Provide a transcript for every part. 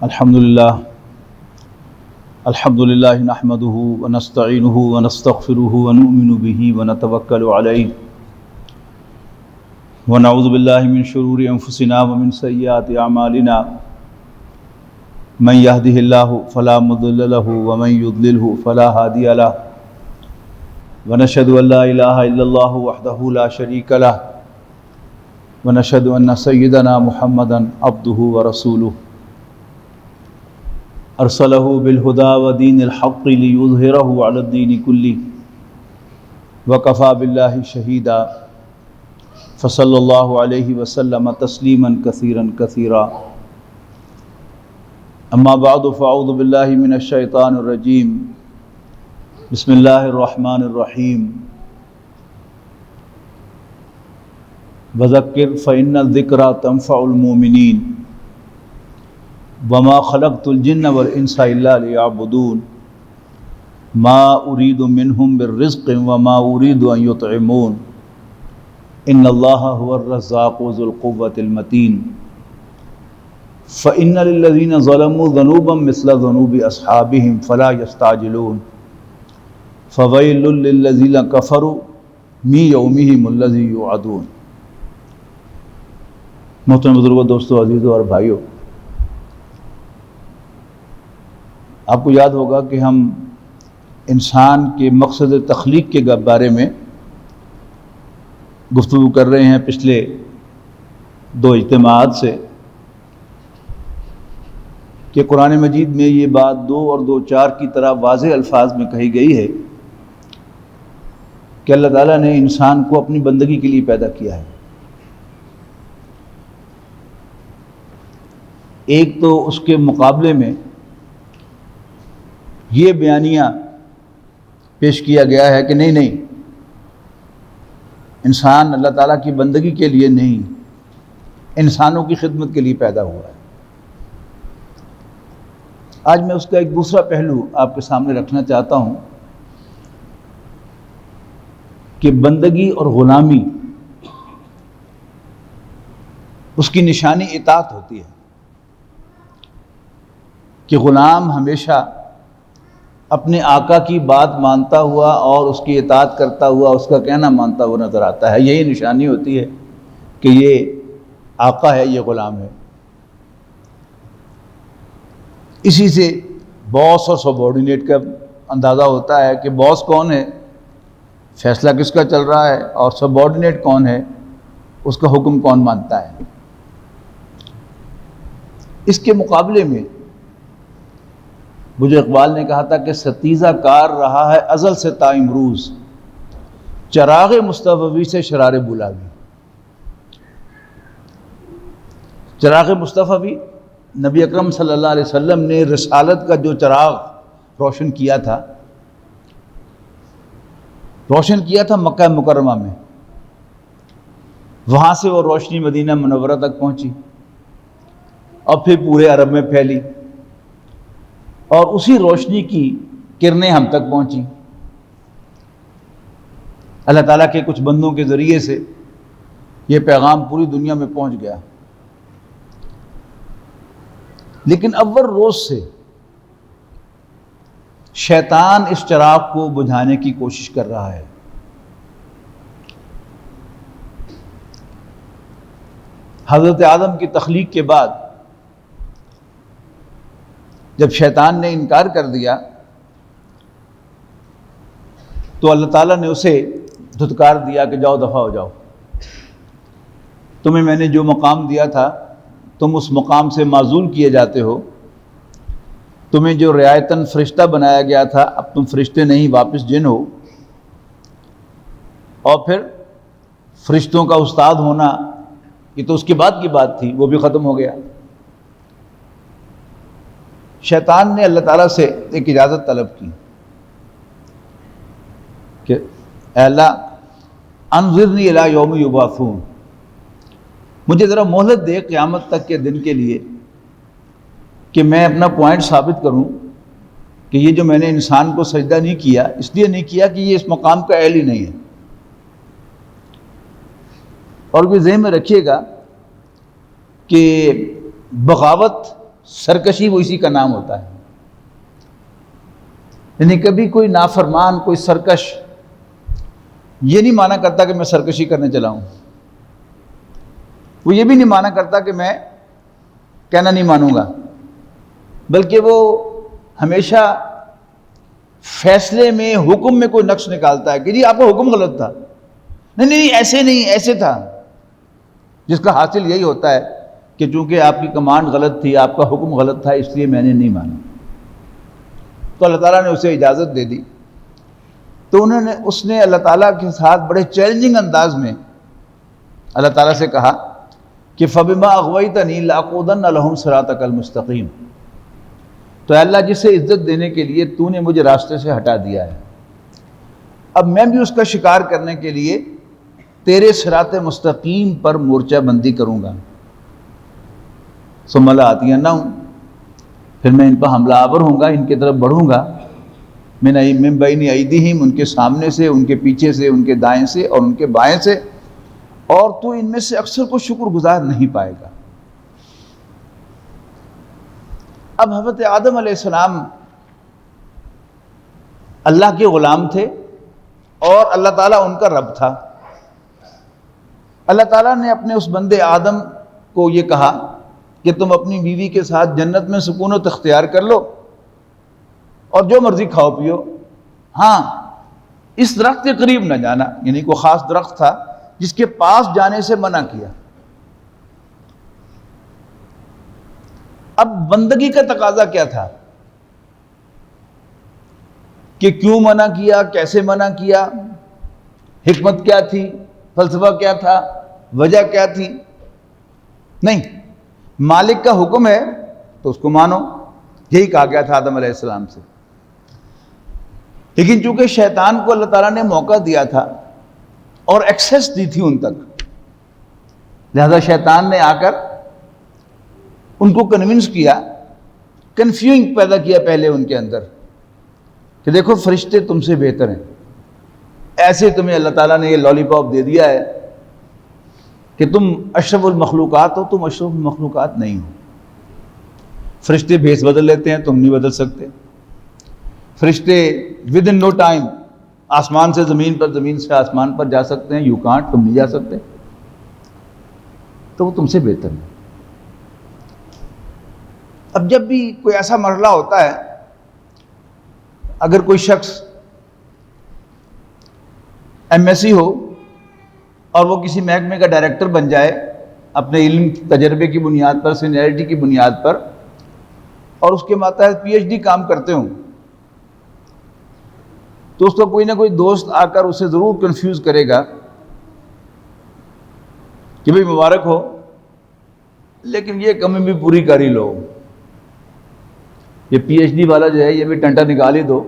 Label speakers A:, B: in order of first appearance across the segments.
A: الحمدللہ نحمده ونستعینه ونستغفره ونؤمن به ونتوکل علیہ ونعوذ باللہ من شرور انفسنا ومن سیئات اعمالنا من يهده اللہ فلا مضل له ومن يضلله فلا هادی له ونشهد ان لا الہ الا اللہ وحدہ لا شریک له ونشهد ان سیدنا محمدا عبدہ ورسولہ ارسلہ بالہدی ودین الحق لیظہرہ علی الدین کلہ وکفی باللہ شہیدا فصلی اللہ علیہ وسلم تسلیما کثیرا کثیرا اما بعد فاعوذ باللہ من الشیطان الرجیم بسم اللہ الرحمن الرحیم وذکر فإن الذکرى تنفع المؤمنین وما خلقت الجن والانس الا ليعبدون ما اريد منهم بالرزق وما اريد ان يطعمون ان الله هو الرزاق ذو القوة المتين فإن للذين ظلموا ذنوبا مثل ذنوب اصحابهم فلا يستعجلون فويل للذين كفروا من يومهم الذي يوعدون۔ محترم بزرگوں، دوستوں، عزیزوں اور بھائیوں، آپ کو یاد ہوگا کہ ہم انسان کے مقصد تخلیق کے بارے میں گفتگو کر رہے ہیں پچھلے 2 اجتماعات سے، کہ قرآن مجید میں یہ بات 2 اور 2 4 کی طرح واضح الفاظ میں کہی گئی ہے کہ اللہ تعالیٰ نے انسان کو اپنی بندگی کے لیے پیدا کیا ہے۔ ایک تو اس کے مقابلے میں یہ بیانیہ پیش کیا گیا ہے کہ نہیں، انسان اللہ تعالیٰ کی بندگی کے لیے نہیں، انسانوں کی خدمت کے لیے پیدا ہوا ہے۔ آج میں اس کا ایک دوسرا پہلو آپ کے سامنے رکھنا چاہتا ہوں کہ بندگی اور غلامی، اس کی نشانی اطاعت ہوتی ہے، کہ غلام ہمیشہ اپنے آقا کی بات مانتا ہوا اور اس کی اطاعت کرتا ہوا، اس کا کہنا مانتا ہوا نظر آتا ہے۔ یہی نشانی ہوتی ہے کہ یہ آقا ہے، یہ غلام ہے۔ اسی سے باس اور سبارڈینیٹ کا اندازہ ہوتا ہے کہ باس کون ہے، فیصلہ کس کا چل رہا ہے، اور سبارڈینیٹ کون ہے، اس کا حکم کون مانتا ہے۔ اس کے مقابلے میں مجھے اقبال نے کہا تھا کہ ستیزہ کار رہا ہے ازل سے تا امروز، چراغ مصطفی سے شرار بلاوی۔ چراغ مصطفی نبی اکرم صلی اللہ علیہ وسلم نے رسالت کا جو چراغ روشن کیا تھا مکہ مکرمہ میں، وہاں سے وہ روشنی مدینہ منورہ تک پہنچی اور پھر پورے عرب میں پھیلی، اور اسی روشنی کی کرنیں ہم تک پہنچی۔ اللہ تعالیٰ کے کچھ بندوں کے ذریعے سے یہ پیغام پوری دنیا میں پہنچ گیا، لیکن اول روز سے شیطان اس چراغ کو بجھانے کی کوشش کر رہا ہے۔ حضرت آدم کی تخلیق کے بعد جب شیطان نے انکار کر دیا تو اللہ تعالیٰ نے اسے دھتکار دیا کہ جاؤ، دفع ہو جاؤ، تمہیں میں نے جو مقام دیا تھا تم اس مقام سے معزول کیے جاتے ہو، تمہیں جو رعایتاً فرشتہ بنایا گیا تھا اب تم فرشتے نہیں، واپس جن ہو، اور پھر فرشتوں کا استاد ہونا یہ تو اس کے بعد کی بات تھی، وہ بھی ختم ہو گیا۔ شیطان نے اللہ تعالیٰ سے ایک اجازت طلب کی کہ اے اللہ انظرنی الی یوم یبعثون، مجھے ذرا مہلت دے قیامت تک کے دن کے لیے کہ میں اپنا پوائنٹ ثابت کروں کہ یہ جو میں نے انسان کو سجدہ نہیں کیا، اس لیے نہیں کیا کہ یہ اس مقام کا اہل ہی نہیں ہے۔ اور یہ ذہن میں رکھیے گا کہ بغاوت سرکشی وہ اسی کا نام ہوتا ہے. یعنی کبھی کوئی نافرمان، کوئی سرکش یہ نہیں مانا کرتا کہ میں سرکشی کرنے چلا ہوں. وہ یہ بھی نہیں مانا کرتا کہ میں کہنا نہیں مانوں گا، بلکہ وہ ہمیشہ فیصلے میں، حکم میں کوئی نقص نکالتا ہے کہ جی آپ کا حکم غلط تھا. نہیں ایسے نہیں، ایسے تھا. جس کا حاصل یہی ہوتا ہے کہ چونکہ آپ کی کمانڈ غلط تھی، آپ کا حکم غلط تھا، اس لیے میں نے نہیں مانا. تو اللہ تعالیٰ نے اسے اجازت دے دی. تو اس نے اللہ تعالیٰ کے ساتھ بڑے چیلنجنگ انداز میں اللہ تعالیٰ سے کہا کہ فَبِمَا أَغْوَيْتَنِي لَأَقْعُدَنَّ لَهُمْ صِرَاطَكَ الْمُسْتَقِيمَ. تو اللہ جسے عزت دینے کے لیے تو نے مجھے راستے سے ہٹا دیا ہے، اب میں بھی اس کا شکار کرنے کے لیے تیرے صراط مستقیم پر مورچہ بندی کروں گا. ثُمَّ لَآتِيَنَّهُمْ، پھر میں ان پر حملہ آور ہوں گا، ان کی طرف بڑھوں گا. من بین ایدیہم، ان کے سامنے سے، ان کے پیچھے سے، ان کے دائیں سے اور ان کے بائیں سے، اور تو ان میں سے اکثر کو شکر گزار نہیں پائے گا. اب حضرت آدم علیہ السلام اللہ کے غلام تھے اور اللہ تعالیٰ ان کا رب تھا. اللہ تعالیٰ نے اپنے اس بندے آدم کو یہ کہا کہ تم اپنی بیوی کے ساتھ جنت میں سکونت اختیار کر لو اور جو مرضی کھاؤ پیو، ہاں اس درخت کے قریب نہ جانا. یعنی کوئی خاص درخت تھا جس کے پاس جانے سے منع کیا. اب بندگی کا تقاضا کیا تھا کہ کیوں منع کیا، کیسے منع کیا، حکمت کیا تھی، فلسفہ کیا تھا، وجہ کیا تھی؟ نہیں، مالک کا حکم ہے تو اس کو مانو. یہی کہا گیا تھا آدم علیہ السلام سے. لیکن چونکہ شیطان کو اللہ تعالیٰ نے موقع دیا تھا اور ایکسیس دی تھی ان تک، لہذا شیطان نے آ کر ان کو کنونس کیا، کنفیوژن پیدا کیا پہلے ان کے اندر کہ دیکھو فرشتے تم سے بہتر ہیں، ایسے تمہیں اللہ تعالیٰ نے یہ لالی پاپ دے دیا ہے کہ تم اشرف المخلوقات ہو، تم اشرف المخلوقات نہیں ہو. فرشتے بھیس بدل لیتے ہیں، تم نہیں بدل سکتے. فرشتے ود ان نو ٹائم آسمان سے زمین پر، زمین سے آسمان پر جا سکتے ہیں، یو کانٹ، تم نہیں جا سکتے. تو وہ تم سے بہتر ہے. اب جب بھی کوئی ایسا مرحلہ ہوتا ہے، اگر کوئی شخص ایم ایس سی ہو اور وہ کسی محکمے کا ڈائریکٹر بن جائے اپنے علم تجربے کی بنیاد پر، سینئرٹی کی بنیاد پر، اور اس کے ماتحت پی ایچ ڈی کام کرتے ہوں، تو اس کا کوئی نہ کوئی دوست آ کر اسے ضرور کنفیوز کرے گا کہ بھئی مبارک ہو، لیکن یہ کمی بھی پوری کر ہی لو، یہ پی ایچ ڈی والا جو ہے یہ بھی ٹنٹا نکال ہی دو،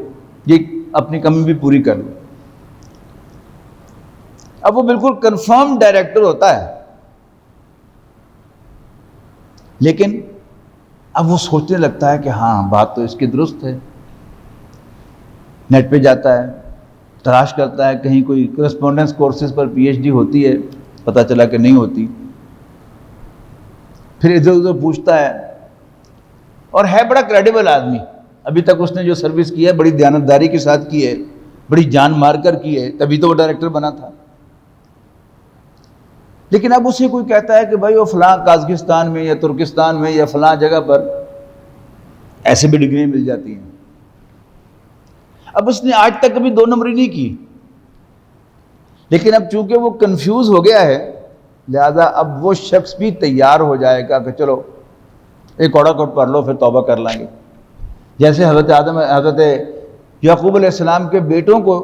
A: یہ اپنی کمی بھی پوری کر لو. اب وہ بالکل کنفرم ڈائریکٹر ہوتا ہے، لیکن اب وہ سوچنے لگتا ہے کہ ہاں بات تو اس کی درست ہے. نیٹ پہ جاتا ہے، تلاش کرتا ہے کہیں کوئی کرسپونڈنس کورسز پر پی ایچ ڈی ہوتی ہے، پتہ چلا کہ نہیں ہوتی. پھر ادھر ادھر پوچھتا ہے، اور ہے بڑا کریڈیبل آدمی، ابھی تک اس نے جو سروس کی ہے بڑی دیانتداری کے ساتھ کی ہے، بڑی جان مار کر کی ہے، تبھی تو وہ ڈائریکٹر بنا تھا. لیکن اب اسے کوئی کہتا ہے کہ بھائی وہ فلاں قازقستان میں یا ترکستان میں یا فلاں جگہ پر ایسے بھی ڈگریاں مل جاتی ہیں. اب اس نے آج تک کبھی 2 نمبری نہیں کی، لیکن اب چونکہ وہ کنفیوز ہو گیا ہے، لہذا اب وہ شخص بھی تیار ہو جائے گا کہ چلو ایک اوڑا کوٹ پڑھ لو پھر توبہ کر لیں گے. جیسے حضرت یعقوب علیہ السلام کے بیٹوں کو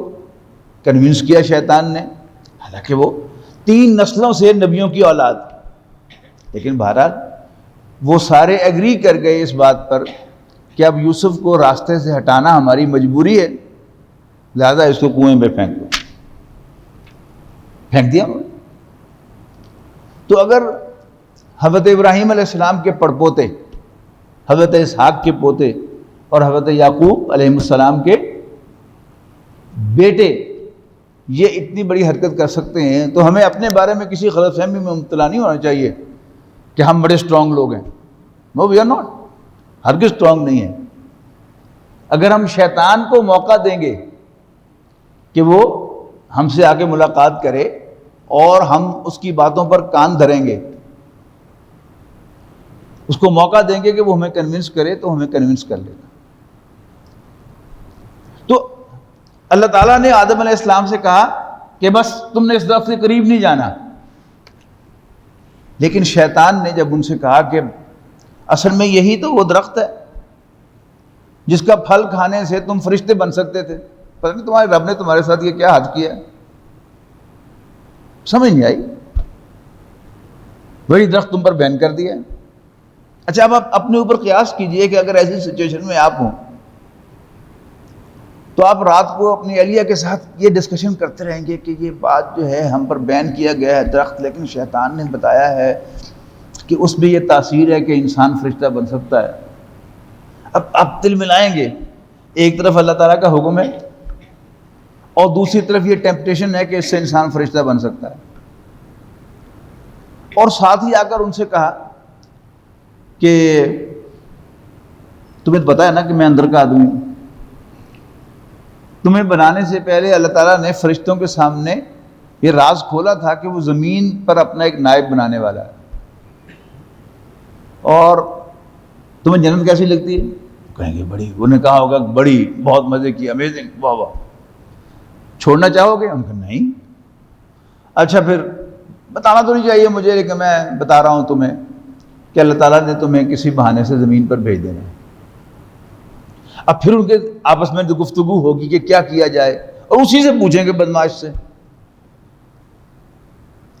A: کنونس کیا شیطان نے، حالانکہ وہ 3 نسلوں سے نبیوں کی اولاد، لیکن بہرحال وہ سارے ایگری کر گئے اس بات پر کہ اب یوسف کو راستے سے ہٹانا ہماری مجبوری ہے، لہذا اس کو کنویں میں پھینک دیا. تو اگر حضرت ابراہیم علیہ السلام کے پڑپوتے، حضرت اسحاق کے پوتے اور حضرت یعقوب علیہ السلام کے بیٹے یہ اتنی بڑی حرکت کر سکتے ہیں، تو ہمیں اپنے بارے میں کسی غلط فہمی میں مبتلا نہیں ہونا چاہیے کہ ہم بڑے اسٹرانگ لوگ ہیں. نو وی آر ناٹ. ہرگز اسٹرانگ نہیں ہے۔ اگر ہم شیطان کو موقع دیں گے کہ وہ ہم سے آگے ملاقات کرے اور ہم اس کی باتوں پر کان دھریں گے، اس کو موقع دیں گے کہ وہ ہمیں کنونس کرے، تو ہمیں کنونس کر لے گا۔ تو اللہ تعالیٰ نے آدم علیہ السلام سے کہا کہ بس تم نے اس درخت کے قریب نہیں جانا، لیکن شیطان نے جب ان سے کہا کہ اصل میں یہی تو وہ درخت ہے جس کا پھل کھانے سے تم فرشتے بن سکتے تھے، پتہ نہیں تمہارے رب نے تمہارے ساتھ یہ کیا حد کیا ہے، سمجھ نہیں آئی، وہی درخت تم پر بین کر دیا۔ اچھا اب آپ اپنے اوپر قیاس کیجئے کہ اگر ایسی سچویشن میں آپ ہوں تو آپ رات کو اپنی اہلیہ کے ساتھ یہ ڈسکشن کرتے رہیں گے کہ یہ بات جو ہے ہم پر بین کیا گیا ہے درخت، لیکن شیطان نے بتایا ہے کہ اس میں یہ تاثیر ہے کہ انسان فرشتہ بن سکتا ہے۔ اب آپ دل ملائیں گے، ایک طرف اللہ تعالیٰ کا حکم ہے اور دوسری طرف یہ ٹیمپٹیشن ہے کہ اس سے انسان فرشتہ بن سکتا ہے، اور ساتھ ہی آ کر ان سے کہا کہ تمہیں پتہ ہے نا کہ میں اندر کا آدمی ہوں، تمہیں بنانے سے پہلے اللہ تعالیٰ نے فرشتوں کے سامنے یہ راز کھولا تھا کہ وہ زمین پر اپنا ایک نائب بنانے والا ہے، اور تمہیں جنت کیسی لگتی ہے؟ کہیں گے بڑی، انہوں نے کہا ہوگا بڑی، بہت مزے کی، امیزنگ، واہ واہ، چھوڑنا چاہو گے؟ ہم کہا نہیں۔ اچھا پھر بتانا تو نہیں چاہیے مجھے، لیکن میں بتا رہا ہوں تمہیں کہ اللہ تعالیٰ نے تمہیں کسی بہانے سے زمین پر بھیج دینا ہے۔ اب پھر ان کے آپس میں گفتگو ہوگی کہ کیا کیا جائے، اور اسی سے پوچھیں گے بدماش سے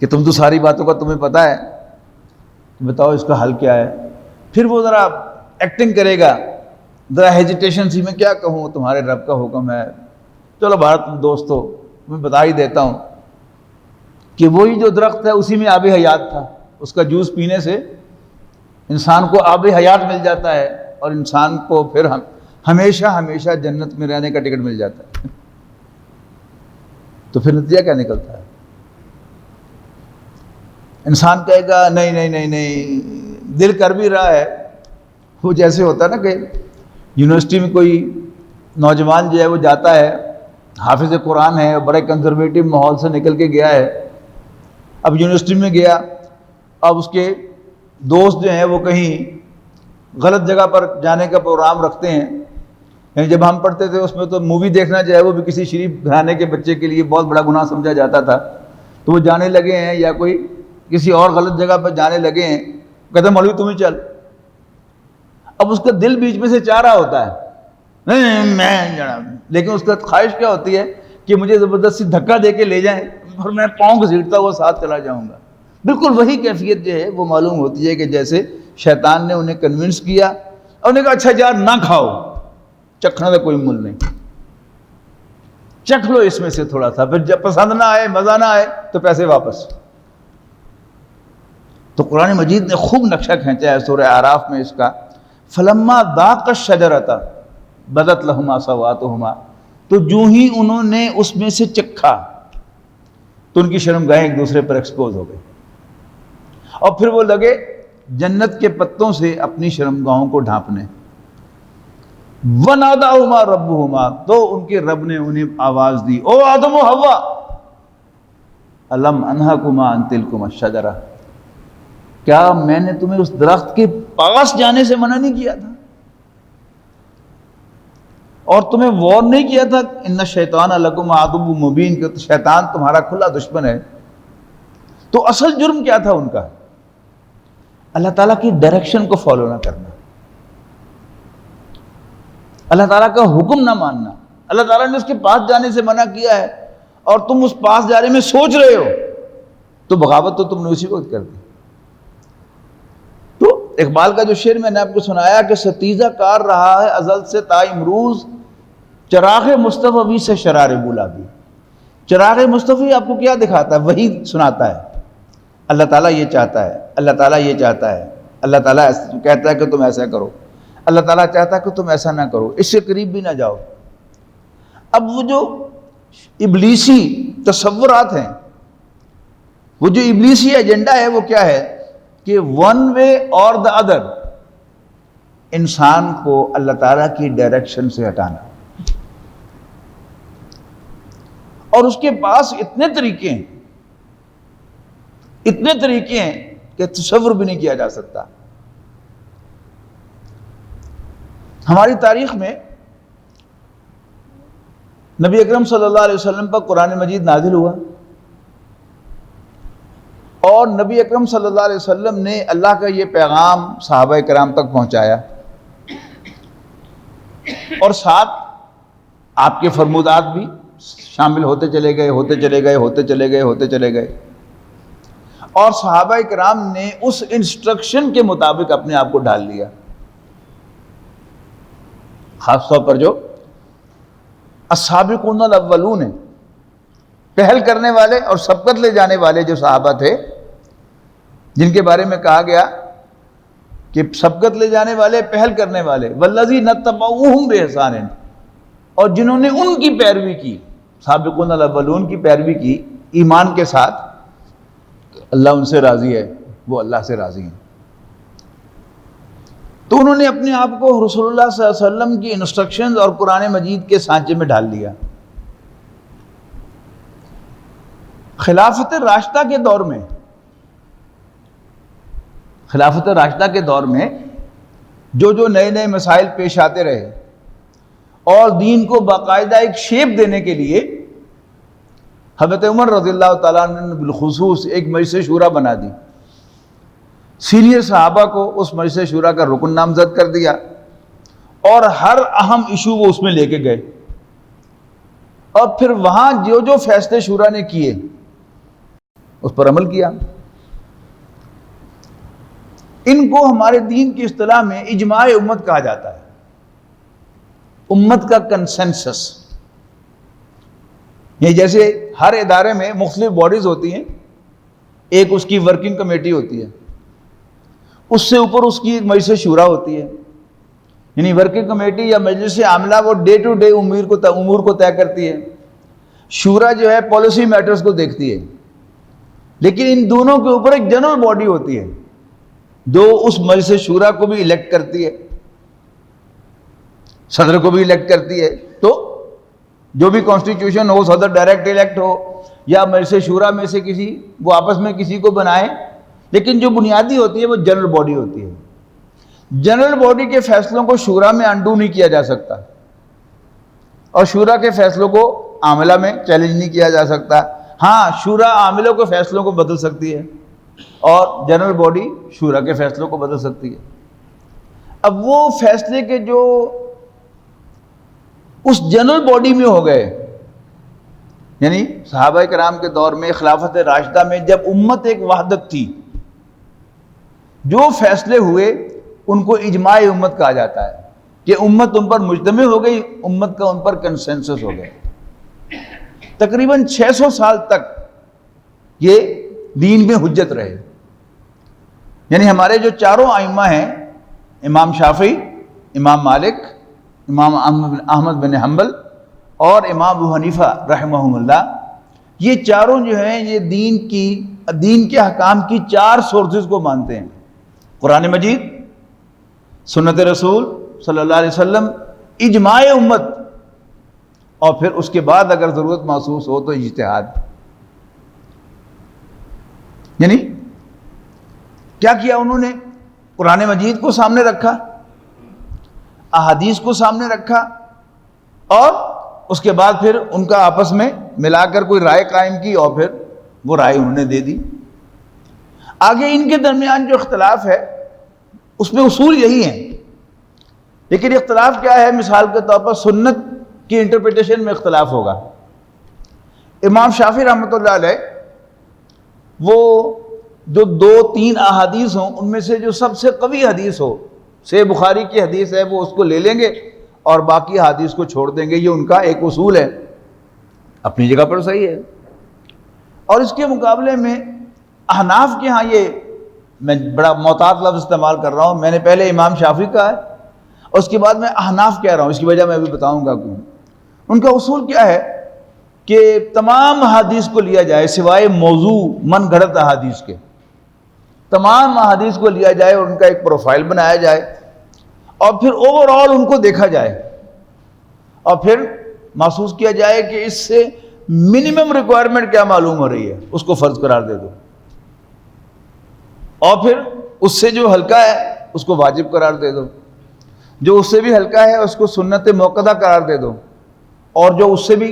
A: کہ تم تو ساری باتوں کا تمہیں پتہ ہے، بتاؤ اس کا حل کیا ہے۔ پھر وہ ذرا ایکٹنگ کرے گا، ذرا ہیجیٹیشن سی، میں کیا کہوں، تمہارے رب کا حکم ہے، چلو بھارت دوستو میں بتا ہی دیتا ہوں کہ وہی جو درخت ہے اسی میں آب حیات تھا، اس کا جوس پینے سے انسان کو آب حیات مل جاتا ہے، اور انسان کو پھر ہمیشہ ہمیشہ جنت میں رہنے کا ٹکٹ مل جاتا ہے۔ تو پھر نتیجہ کیا نکلتا ہے؟ انسان کہے گا نہیں نہیں نہیں نہیں، دل کر بھی رہا ہے، وہ جیسے ہوتا ہے نا کہ یونیورسٹی میں کوئی نوجوان جو ہے وہ جاتا ہے، حافظ قرآن ہے، بڑے کنزرویٹو ماحول سے نکل کے گیا ہے، اب یونیورسٹی میں گیا، اب اس کے دوست جو ہیں وہ کہیں غلط جگہ پر جانے کا پروگرام رکھتے ہیں، یعنی جب ہم پڑھتے تھے اس میں تو مووی دیکھنا جو ہے وہ بھی کسی شریف گھرانے کے بچے کے لیے بہت بڑا گناہ سمجھا جاتا تھا، تو وہ جانے لگے ہیں یا کوئی کسی اور غلط جگہ پر جانے لگے ہیں، کہتے ہیں مولوی تم ہی چل۔ اب اس کا دل بیچ میں سے چاہ رہا ہوتا ہے نہیں میں جانا، لیکن اس کا خواہش کیا ہوتی ہے کہ مجھے زبردستی دھکا دے کے لے جائیں اور میں پاؤں گھسیٹتا ہوا ساتھ چلا جاؤں گا۔ بالکل وہی کیفیت جو ہے وہ معلوم ہوتی ہے کہ جیسے شیطان نے انہیں کنونس کیا اور انہیں کہا اچھا یار نہ کھاؤ، چکھنا تو کوئی مول نہیں، چکھ لو اس میں سے تھوڑا سا، پھر جب پسند نہ آئے، مزہ نہ آئے تو پیسے واپس۔ تو قرآن مجید نے خوب نقشہ کھینچا ہے سورہ اعراف میں اس کا، فلما ذاق الشجرۃ بدت لہما سوآتہما، تو جو ہی انہوں نے اس میں سے چکھا تو ان کی شرمگاہیں ایک دوسرے پر ایکسپوز ہو گئی، اور پھر وہ لگے جنت کے پتوں سے اپنی شرمگاہوں کو ڈھانپنے۔ وَنَادَاهُمَا رَبُّهُمَا، تو ان کے رب نے انہیں آواز دی، او آدم و حوا أَلَمْ أَنْهَكُمَا عَنْ تِلْكُمَا الشَّجَرَةِ، کیا میں نے تمہیں اس درخت کے پاس جانے سے منع نہیں کیا تھا، اور تمہیں وارن نہیں کیا تھا ان الشیطان لکم عدو مبین، کہ شیطان تمہارا کھلا دشمن ہے؟ تو اصل جرم کیا تھا ان کا؟ اللہ تعالیٰ کی ڈائریکشن کو فالو نہ کرنا، اللہ تعالیٰ کا حکم نہ ماننا۔ اللہ تعالیٰ نے اس کے پاس جانے سے منع کیا ہے اور تم اس پاس جانے میں سوچ رہے ہو، تو بغاوت تو تم نے اسی وقت کر دی۔ تو اقبال کا جو شعر میں نے آپ کو سنایا کہ ستیزہ کار رہا ہے ازل سے تا امروز، چراغ مصطفی سے شرار گلابی۔ چراغ مصطفی آپ کو کیا دکھاتا ہے؟ وہی سناتا ہے، اللہ تعالیٰ یہ چاہتا ہے، اللہ تعالیٰ یہ چاہتا ہے، اللہ تعالیٰ کہتا ہے کہ تم ایسا کرو، اللہ تعالیٰ چاہتا ہے کہ تم ایسا نہ کرو، اس سے قریب بھی نہ جاؤ۔ اب وہ جو ابلیسی تصورات ہیں، وہ جو ابلیسی ایجنڈا ہے وہ کیا ہے کہ ون وے اور دا ادر، انسان کو اللہ تعالیٰ کی ڈائریکشن سے ہٹانا، اور اس کے پاس اتنے طریقے ہیں کہ تصور بھی نہیں کیا جا سکتا۔ ہماری تاریخ میں نبی اکرم صلی اللہ علیہ وسلم پر قرآن مجید نازل ہوا، اور نبی اکرم صلی اللہ علیہ وسلم نے اللہ کا یہ پیغام صحابہ کرام تک پہنچایا، اور ساتھ آپ کے فرمودات بھی شامل ہوتے چلے گئے، اور صحابہ کرام نے اس انسٹرکشن کے مطابق اپنے آپ کو ڈال لیا۔ خاص طور پر جو السابقون الاولون ہیں، پہل کرنے والے اور سبقت لے جانے والے جو صحابہ تھے، جن کے بارے میں کہا گیا کہ سبقت لے جانے والے، پہل کرنے والے، والذین اتبعوہم بإحسان، اور جنہوں نے ان کی پیروی کی، سابقون الاولون کی پیروی کی ایمان کے ساتھ، اللہ ان سے راضی ہے، وہ اللہ سے راضی ہیں، تو انہوں نے اپنے آپ کو رسول اللہ صلی اللہ علیہ وسلم کی انسٹرکشنز اور قرآن مجید کے سانچے میں ڈال لیا۔ خلافت راشدہ کے دور میں جو نئے مسائل پیش آتے رہے، اور دین کو باقاعدہ ایک شیپ دینے کے لیے حضرت عمر رضی اللہ تعالیٰ عنہ نے بالخصوص ایک مجلس شورا بنا دی، سینئر صحابہ کو اس مجلس شورا کا رکن نامزد کر دیا، اور ہر اہم ایشو وہ اس میں لے کے گئے، اور پھر وہاں جو فیصلے شورا نے کیے اس پر عمل کیا۔ ان کو ہمارے دین کی اصطلاح میں اجماع امت کہا جاتا ہے، امت کا کنسنسس۔ یہ جیسے ہر ادارے میں مختلف باڈیز ہوتی ہیں، ایک اس کی ورکنگ کمیٹی ہوتی ہے، اس سے اوپر اس کی ایک مجلس شورا ہوتی ہے، یعنی ورکنگ کمیٹی یا مجلس عاملہ وہ ڈے ٹو ڈے امور کو طے کرتی ہے، شورا جو ہے پالیسی میٹرز کو دیکھتی ہے، لیکن ان دونوں کے اوپر ایک جنرل باڈی ہوتی ہے جو اس مجلس شورا کو بھی الیکٹ کرتی ہے، صدر کو بھی الیکٹ کرتی ہے، تو جو بھی کانسٹیٹیوشن ہو، صدر ڈائریکٹ الیکٹ ہو یا مجلس شورا میں سے کسی، وہ آپس میں کسی کو بنائیں، لیکن جو بنیادی ہوتی ہے وہ جنرل باڈی ہوتی ہے۔ جنرل باڈی کے فیصلوں کو شورا میں انڈو نہیں کیا جا سکتا، اور شورا کے فیصلوں کو عاملہ میں چیلنج نہیں کیا جا سکتا۔ ہاں، شورا عاملوں کے فیصلوں کو بدل سکتی ہے، اور جنرل باڈی شورا کے فیصلوں کو بدل سکتی ہے۔ اب وہ فیصلے کے جو اس جنرل باڈی میں ہو گئے، یعنی صحابہ کرام کے دور میں، خلافت راشدہ میں، جب امت ایک وحدت تھی، جو فیصلے ہوئے ان کو اجماع امت کہا جاتا ہے، کہ امت ان پر مجتمع ہو گئی، امت کا ان پر کنسنسس ہو گیا۔ تقریباً 600 سال تک یہ دین میں حجت رہے، یعنی ہمارے جو چاروں ائمہ ہیں، امام شافعی، امام مالک، امام احمد بن حنبل اور امام ابو حنیفہ رحمہم اللہ، یہ چاروں جو ہیں یہ دین کے احکام کی 4 سورسز کو مانتے ہیں: قرآن مجید، سنت رسول صلی اللہ علیہ وسلم، اجماع امت، اور پھر اس کے بعد اگر ضرورت محسوس ہو تو اجتہاد۔ یعنی کیا کیا انہوں نے؟ قرآن مجید کو سامنے رکھا، احادیث کو سامنے رکھا، اور اس کے بعد پھر ان کا آپس میں ملا کر کوئی رائے قائم کی، اور پھر وہ رائے انہوں نے دے دی۔ آگے ان کے درمیان جو اختلاف ہے اس میں اصول یہی ہیں، لیکن اختلاف کیا ہے؟ مثال کے طور پر سنت کی انٹرپریٹیشن میں اختلاف ہوگا۔ امام شافعی رحمۃ اللہ علیہ وہ جو 2-3 احادیث ہوں ان میں سے جو سب سے قوی حدیث ہو، صحیح بخاری کی حدیث ہے، وہ اس کو لے لیں گے اور باقی حدیث کو چھوڑ دیں گے۔ یہ ان کا ایک اصول ہے، اپنی جگہ پر صحیح ہے۔ اور اس کے مقابلے میں احناف کے ہاں، یہ میں بڑا محتاط لفظ استعمال کر رہا ہوں، میں نے پہلے امام شافعی کہا ہے اور اس کے بعد میں احناف کہہ رہا ہوں، اس کی وجہ میں ابھی بتاؤں گا کیوں۔ ان کا اصول کیا ہے کہ تمام احادیث کو لیا جائے سوائے موضوع من گھڑت احادیث کے، تمام احادیث کو لیا جائے اور ان کا ایک پروفائل بنایا جائے، اور پھر اوور آل ان کو دیکھا جائے اور پھر محسوس کیا جائے کہ اس سے منیمم ریکوائرمنٹ کیا معلوم ہو رہی ہے، اس کو فرض قرار دے دو، اور پھر اس سے جو ہلکا ہے اس کو واجب قرار دے دو، جو اس سے بھی ہلکا ہے اس کو سنت موقدہ قرار دے دو، اور جو اس سے بھی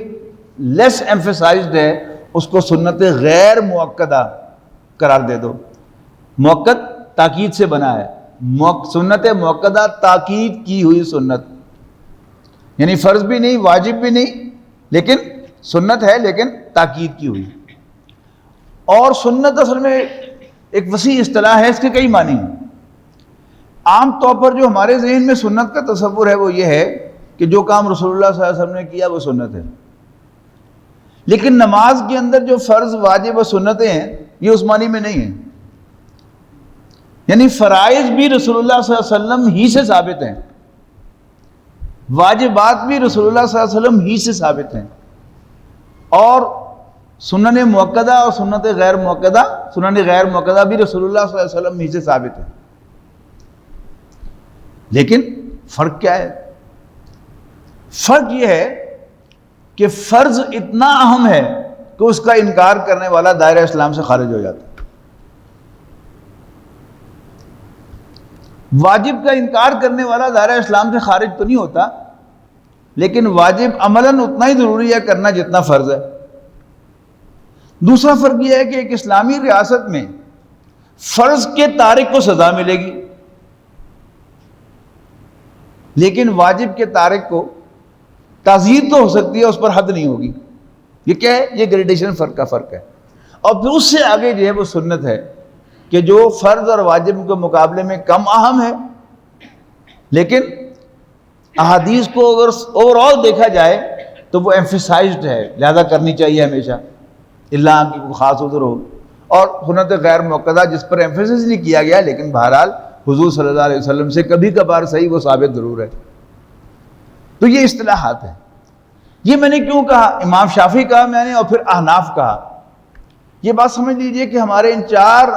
A: لیس ایمفیسائزڈ ہے اس کو سنت غیر مؤکدہ قرار دے دو۔ موقد تاکید سے بنا ہے، سنت موقدہ تاکید کی ہوئی سنت، یعنی فرض بھی نہیں، واجب بھی نہیں، لیکن سنت ہے لیکن تاکید کی ہوئی۔ اور سنت اصل میں ایک وسیع اصطلاح ہے، اس کے کئی معنی ہیں۔ عام طور پر جو ہمارے ذہن میں سنت کا تصور ہے وہ یہ ہے کہ جو کام رسول اللہ صلی اللہ علیہ وسلم نے کیا وہ سنت ہے، لیکن نماز کے اندر جو فرض، واجب و سنتیں ہیں یہ اس معنی میں نہیں ہیں، یعنی فرائض بھی رسول اللہ صلی اللہ علیہ وسلم ہی سے ثابت ہیں، واجبات بھی رسول اللہ صلی اللہ علیہ وسلم ہی سے ثابت ہیں، اور سنن مؤکدہ اور سنن غیر مؤکدہ بھی رسول اللہ صلی اللہ علیہ وسلم ہی سے ثابت ہیں۔ لیکن فرق کیا ہے؟ فرق یہ ہے کہ فرض اتنا اہم ہے کہ اس کا انکار کرنے والا دائرہ اسلام سے خارج ہو جاتا ہے۔ واجب کا انکار کرنے والا دائرہ اسلام سے خارج تو نہیں ہوتا، لیکن واجب عملاً اتنا ہی ضروری ہے کرنا جتنا فرض ہے۔ دوسرا فرق یہ ہے کہ ایک اسلامی ریاست میں فرض کے تارک کو سزا ملے گی، لیکن واجب کے تارک کو تعزیر تو ہو سکتی ہے، اس پر حد نہیں ہوگی۔ یہ کیا ہے؟ یہ گریڈیشن فرق کا فرق ہے۔ اور پھر اس سے آگے جو ہے وہ سنت ہے کہ جو فرض اور واجب کے مقابلے میں کم اہم ہے، لیکن احادیث کو اگر اوور آل دیکھا جائے تو وہ ایمفیسائزڈ ہے، لہذا کرنی چاہیے ہمیشہ، اللہ کی کوئی خاص عذر ہو۔ اور سنت غیر مؤکدہ جس پر ایمفیسس نہیں کیا گیا، لیکن بہرحال حضور صلی اللہ علیہ وسلم سے کبھی کبھار صحیح وہ ثابت ضرور ہے۔ تو یہ اصطلاحات ہیں۔ یہ میں نے کیوں کہا؟ امام شافعی کہا میں نے اور پھر احناف کہا۔ یہ بات سمجھ لیجئے کہ ہمارے ان چار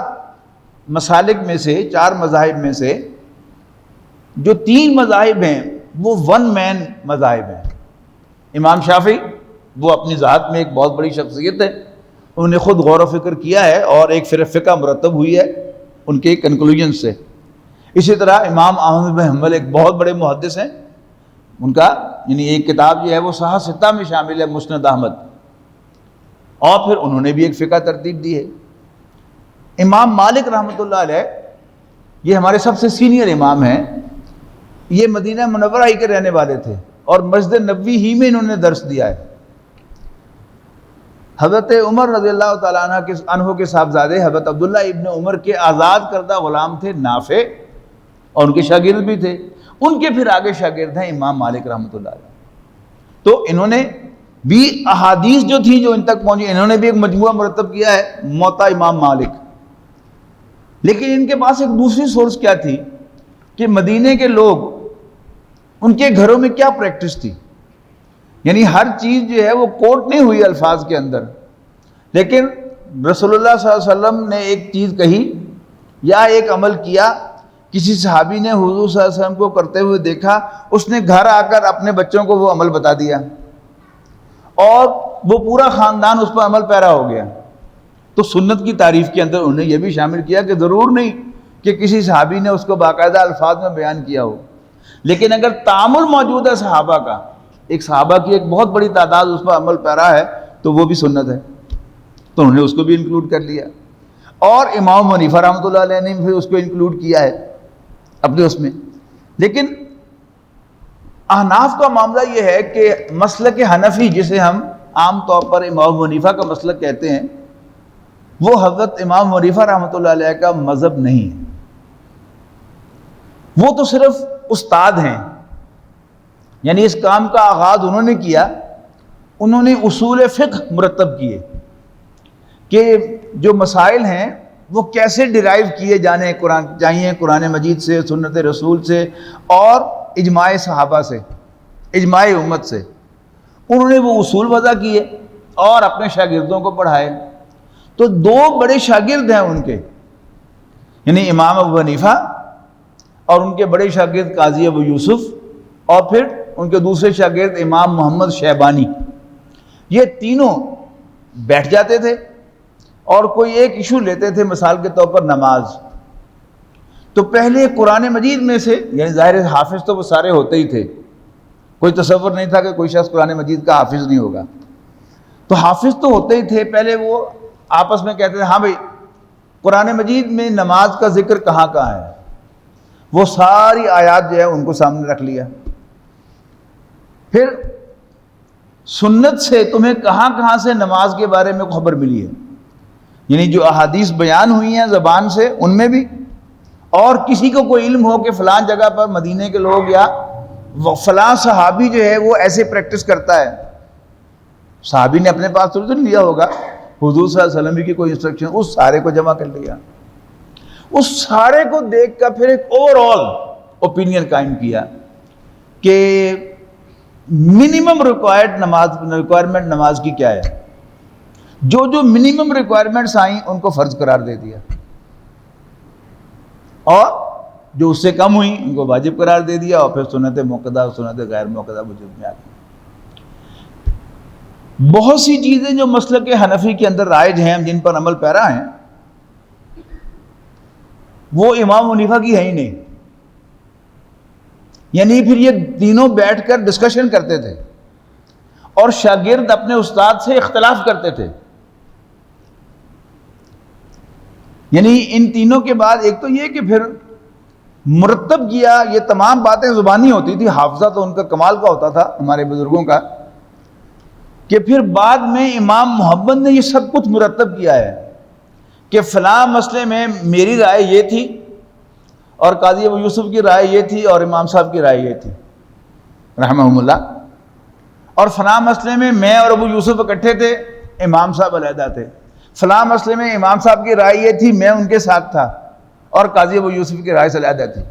A: مسالک میں سے، چار مذاہب میں سے جو تین مذاہب ہیں وہ ون مین مذاہب ہیں۔ امام شافعی وہ اپنی ذات میں ایک بہت بڑی شخصیت ہے، انہوں نے خود غور و فکر کیا ہے اور ایک فقہ مرتب ہوئی ہے ان کے کنکلوژن سے۔ اسی طرح امام احمد بن حنبل ایک بہت بڑے محدث ہیں، ان کا یعنی ایک کتاب جو ہے وہ صحاح ستہ میں شامل ہے، مسند احمد، اور پھر انہوں نے بھی ایک فقہ ترتیب دی ہے۔ امام مالک رحمۃ اللہ علیہ یہ ہمارے سب سے سینئر امام ہیں، یہ مدینہ منورہ ہی کے رہنے والے تھے اور مسجد نبوی ہی میں انہوں نے درس دیا ہے۔ حضرت عمر رضی اللہ تعالیٰ عنہ کے صاحبزادے حضرت عبداللہ ابن عمر کے آزاد کردہ غلام تھے نافع، اور ان کے شاگرد بھی تھے، ان کے پھر آگے شاگرد ہیں امام مالک رحمۃ اللہ علیہ۔ تو انہوں نے بھی احادیث جو تھی جو ان تک پہنچی، انہوں نے بھی ایک مجموعہ مرتب کیا ہے موطا امام مالک۔ لیکن ان کے پاس ایک دوسری سورس کیا تھی کہ مدینے کے لوگ، ان کے گھروں میں کیا پریکٹس تھی، یعنی ہر چیز جو ہے وہ کوٹ نہیں ہوئی الفاظ کے اندر، لیکن رسول اللہ صلی اللہ علیہ وسلم نے ایک چیز کہی یا ایک عمل کیا، کسی صحابی نے حضور صلی اللہ علیہ وسلم کو کرتے ہوئے دیکھا، اس نے گھر آ کر اپنے بچوں کو وہ عمل بتا دیا اور وہ پورا خاندان اس پر عمل پیرا ہو گیا۔ تو سنت کی تعریف کے اندر انہوں نے یہ بھی شامل کیا کہ ضرور نہیں کہ کسی صحابی نے اس کو باقاعدہ الفاظ میں بیان کیا ہو، لیکن اگر تعامل موجود ہے صحابہ کا، ایک صحابہ کی ایک بہت بڑی تعداد اس پر عمل پیرا ہے، تو وہ بھی سنت ہے، تو انہوں نے اس کو بھی انکلوڈ کر لیا۔ اور امام حنیفہ رحمۃ اللہ علیہ نے بھی اس کو انکلوڈ کیا ہے اپنے اس میں۔ لیکن احناف کا معاملہ یہ ہے کہ مسلک حنفی، جسے ہم عام طور پر امام حنیفہ کا مسلک کہتے ہیں، وہ حضرت امام حنیفہ رحمۃ اللہ علیہ کا مذہب نہیں ہے، وہ تو صرف استاد ہیں، یعنی اس کام کا آغاز انہوں نے کیا، انہوں نے اصول فقہ مرتب کیے کہ جو مسائل ہیں وہ کیسے ڈیرائیو کیے جانے چاہیے قرآن مجید سے، سنت رسول سے اور اجماع صحابہ سے، اجماع امت سے، انہوں نے وہ اصول وضع کیے اور اپنے شاگردوں کو پڑھائے۔ تو دو بڑے شاگرد ہیں ان کے، یعنی امام ابو حنیفہ اور ان کے بڑے شاگرد قاضی ابو یوسف اور پھر ان کے دوسرے شاگرد امام محمد شیبانی، یہ تینوں بیٹھ جاتے تھے اور کوئی ایک ایشو لیتے تھے، مثال کے طور پر نماز. تو پہلے قرآن مجید میں سے، یعنی ظاہر حافظ تو وہ سارے ہوتے ہی تھے، کوئی تصور نہیں تھا کہ کوئی شخص قرآن مجید کا حافظ نہیں ہوگا، تو حافظ تو ہوتے ہی تھے. پہلے وہ آپس میں کہتے تھے ہاں بھائی قرآن مجید میں نماز کا ذکر کہاں کہاں ہے، وہ ساری آیات جو ہے ان کو سامنے رکھ لیا. پھر سنت سے تمہیں کہاں کہاں سے نماز کے بارے میں خبر ملی ہے، یعنی جو احادیث بیان ہوئی ہیں زبان سے ان میں بھی، اور کسی کو کوئی علم ہو کہ فلاں جگہ پر مدینے کے لوگ یا فلاں صحابی جو ہے وہ ایسے پریکٹس کرتا ہے. صحابی نے اپنے پاس تو نہیں لیا ہوگا، حضور صلی اللہ علیہ وسلم کی کوئی انسٹرکشن، اس سارے کو جمع کر لیا. اس سارے کو دیکھ کر پھر ایک اوور آل اوپینین قائم کیا کہ منیمم ریکوائرمنٹ نماز کی کیا ہے. جو جو منیمم ریکوائرمنٹس آئیں ان کو فرض قرار دے دیا، اور جو اس سے کم ہوئیں ان کو واجب قرار دے دیا، اور پھر سنت موقدہ سنت غیر موقدہ وجود میں آ گئی. بہت سی چیزیں جو مسلک حنفی کے اندر رائج ہیں، جن پر عمل پیرا ہیں، وہ امام حنیفہ کی ہے ہی نہیں. یعنی پھر یہ تینوں بیٹھ کر ڈسکشن کرتے تھے اور شاگرد اپنے استاد سے اختلاف کرتے تھے. یعنی ان تینوں کے بعد ایک تو یہ کہ پھر مرتب کیا، یہ تمام باتیں زبانی ہوتی تھی، حافظہ تو ان کا کمال کا ہوتا تھا ہمارے بزرگوں کا، کہ پھر بعد میں امام محمد نے یہ سب کچھ مرتب کیا ہے کہ فلاں مسئلے میں میری رائے یہ تھی اور قاضی ابو یوسف کی رائے یہ تھی اور امام صاحب کی رائے یہ تھی رحمہم اللہ، اور فلاں مسئلے میں اور ابو یوسف اکٹھے تھے، امام صاحب علیحدہ تھے، فلاں مسئلے میں امام صاحب کی رائے یہ تھی، میں ان کے ساتھ تھا، اور قاضی ابو یوسف کی رائے سے علیحدہ تھی.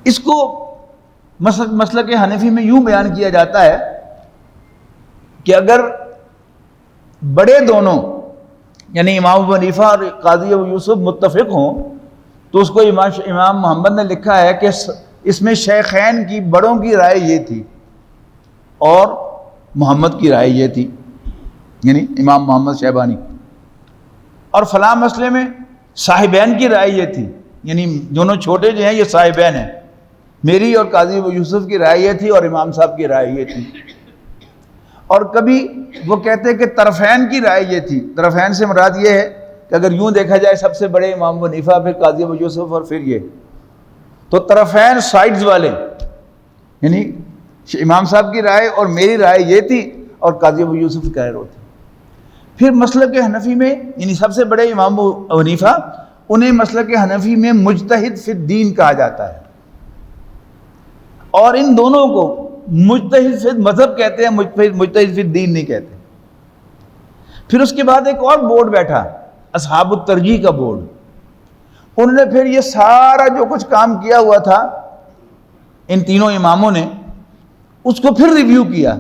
A: اس کو مسلک حنفی میں یوں بیان کیا جاتا ہے کہ اگر بڑے دونوں یعنی امام ابو حنیفہ اور قاضی ابو یوسف متفق ہوں تو اس کو امام محمد نے لکھا ہے کہ اس میں شیخین کی بڑوں کی رائے یہ تھی اور محمد کی رائے یہ تھی، یعنی امام محمد شیبانی، اور فلاں مسئلے میں صاحبین کی رائے یہ تھی، یعنی دونوں چھوٹے جو ہیں یہ صاحبین ہیں، میری اور قاضی ابو یوسف کی رائے یہ تھی اور امام صاحب کی رائے یہ تھی. اور کبھی وہ کہتے کہ طرفین کی رائے یہ تھی. طرفین سے مراد یہ ہے کہ اگر یوں دیکھا جائے سب سے بڑے امام ابو حنیفہ، پھر قاضی ابو یوسف، اور پھر یہ، تو طرفین سائڈز والے، یعنی امام صاحب کی رائے اور میری رائے یہ تھی اور قاضی ابو یوسف کی رائے ہوتی. پھر مسلک حنفی میں یعنی سب سے بڑے امام ابو حنیفہ، انہیں مسلک حنفی میں مجتہد فی الدین کہا جاتا ہے، اور ان دونوں کو مجتہد فی مذہب کہتے ہیں، مجتہد فی الدین نہیں کہتے. پھر اس کے بعد ایک اور بورڈ بیٹھا، اصحاب الترجیح کا بورڈ. انہوں نے پھر یہ سارا جو کچھ کام کیا ہوا تھا ان تینوں اماموں نے، اس کو پھر ریویو کیا،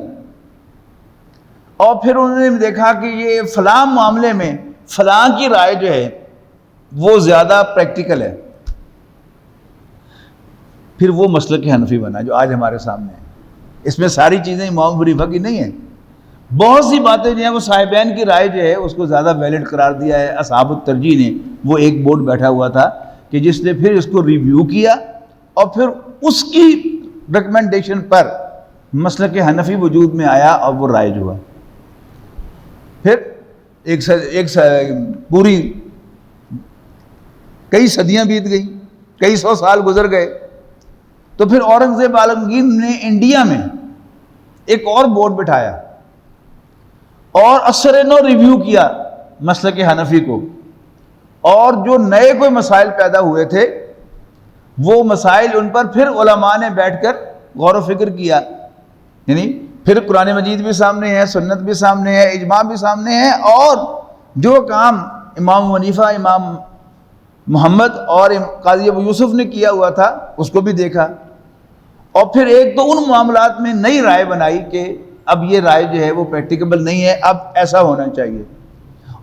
A: اور پھر انہوں نے دیکھا کہ یہ فلاں معاملے میں فلاں کی رائے جو ہے وہ زیادہ پریکٹیکل ہے. پھر وہ مسلک حنفی بنا جو آج ہمارے سامنے ہے. اس میں ساری چیزیں امام ابو حنیفہ کی نہیں ہیں، بہت سی باتیں جو ہیں وہ صاحبین کی رائے جو ہے اس کو زیادہ ویلڈ قرار دیا ہے. اصحاب الترجیح نے وہ ایک بورڈ بیٹھا ہوا تھا کہ جس نے پھر اس کو ریویو کیا اور پھر اس کی ریکمنڈیشن پر مسلک حنفی وجود میں آیا اور وہ رائج ہوا. پھر ایک پوری کئی صدیاں بیت گئی، کئی سو سال گزر گئے، تو پھر اورنگزیب عالمگیر نے انڈیا میں ایک اور بورڈ بٹھایا اور اثر نو ریویو کیا مسلک حنفی کو، اور جو نئے کوئی مسائل پیدا ہوئے تھے وہ مسائل ان پر پھر علماء نے بیٹھ کر غور و فکر کیا. یعنی پھر قرآن مجید بھی سامنے ہے، سنت بھی سامنے ہے، اجماع بھی سامنے ہے، اور جو کام امام ابو حنیفہ، امام محمد اور قاضی ابو یوسف نے کیا ہوا تھا اس کو بھی دیکھا، اور پھر ایک تو ان معاملات میں نئی رائے بنائی کہ اب یہ رائے جو ہے وہ پریکٹیکیبل نہیں ہے، اب ایسا ہونا چاہیے.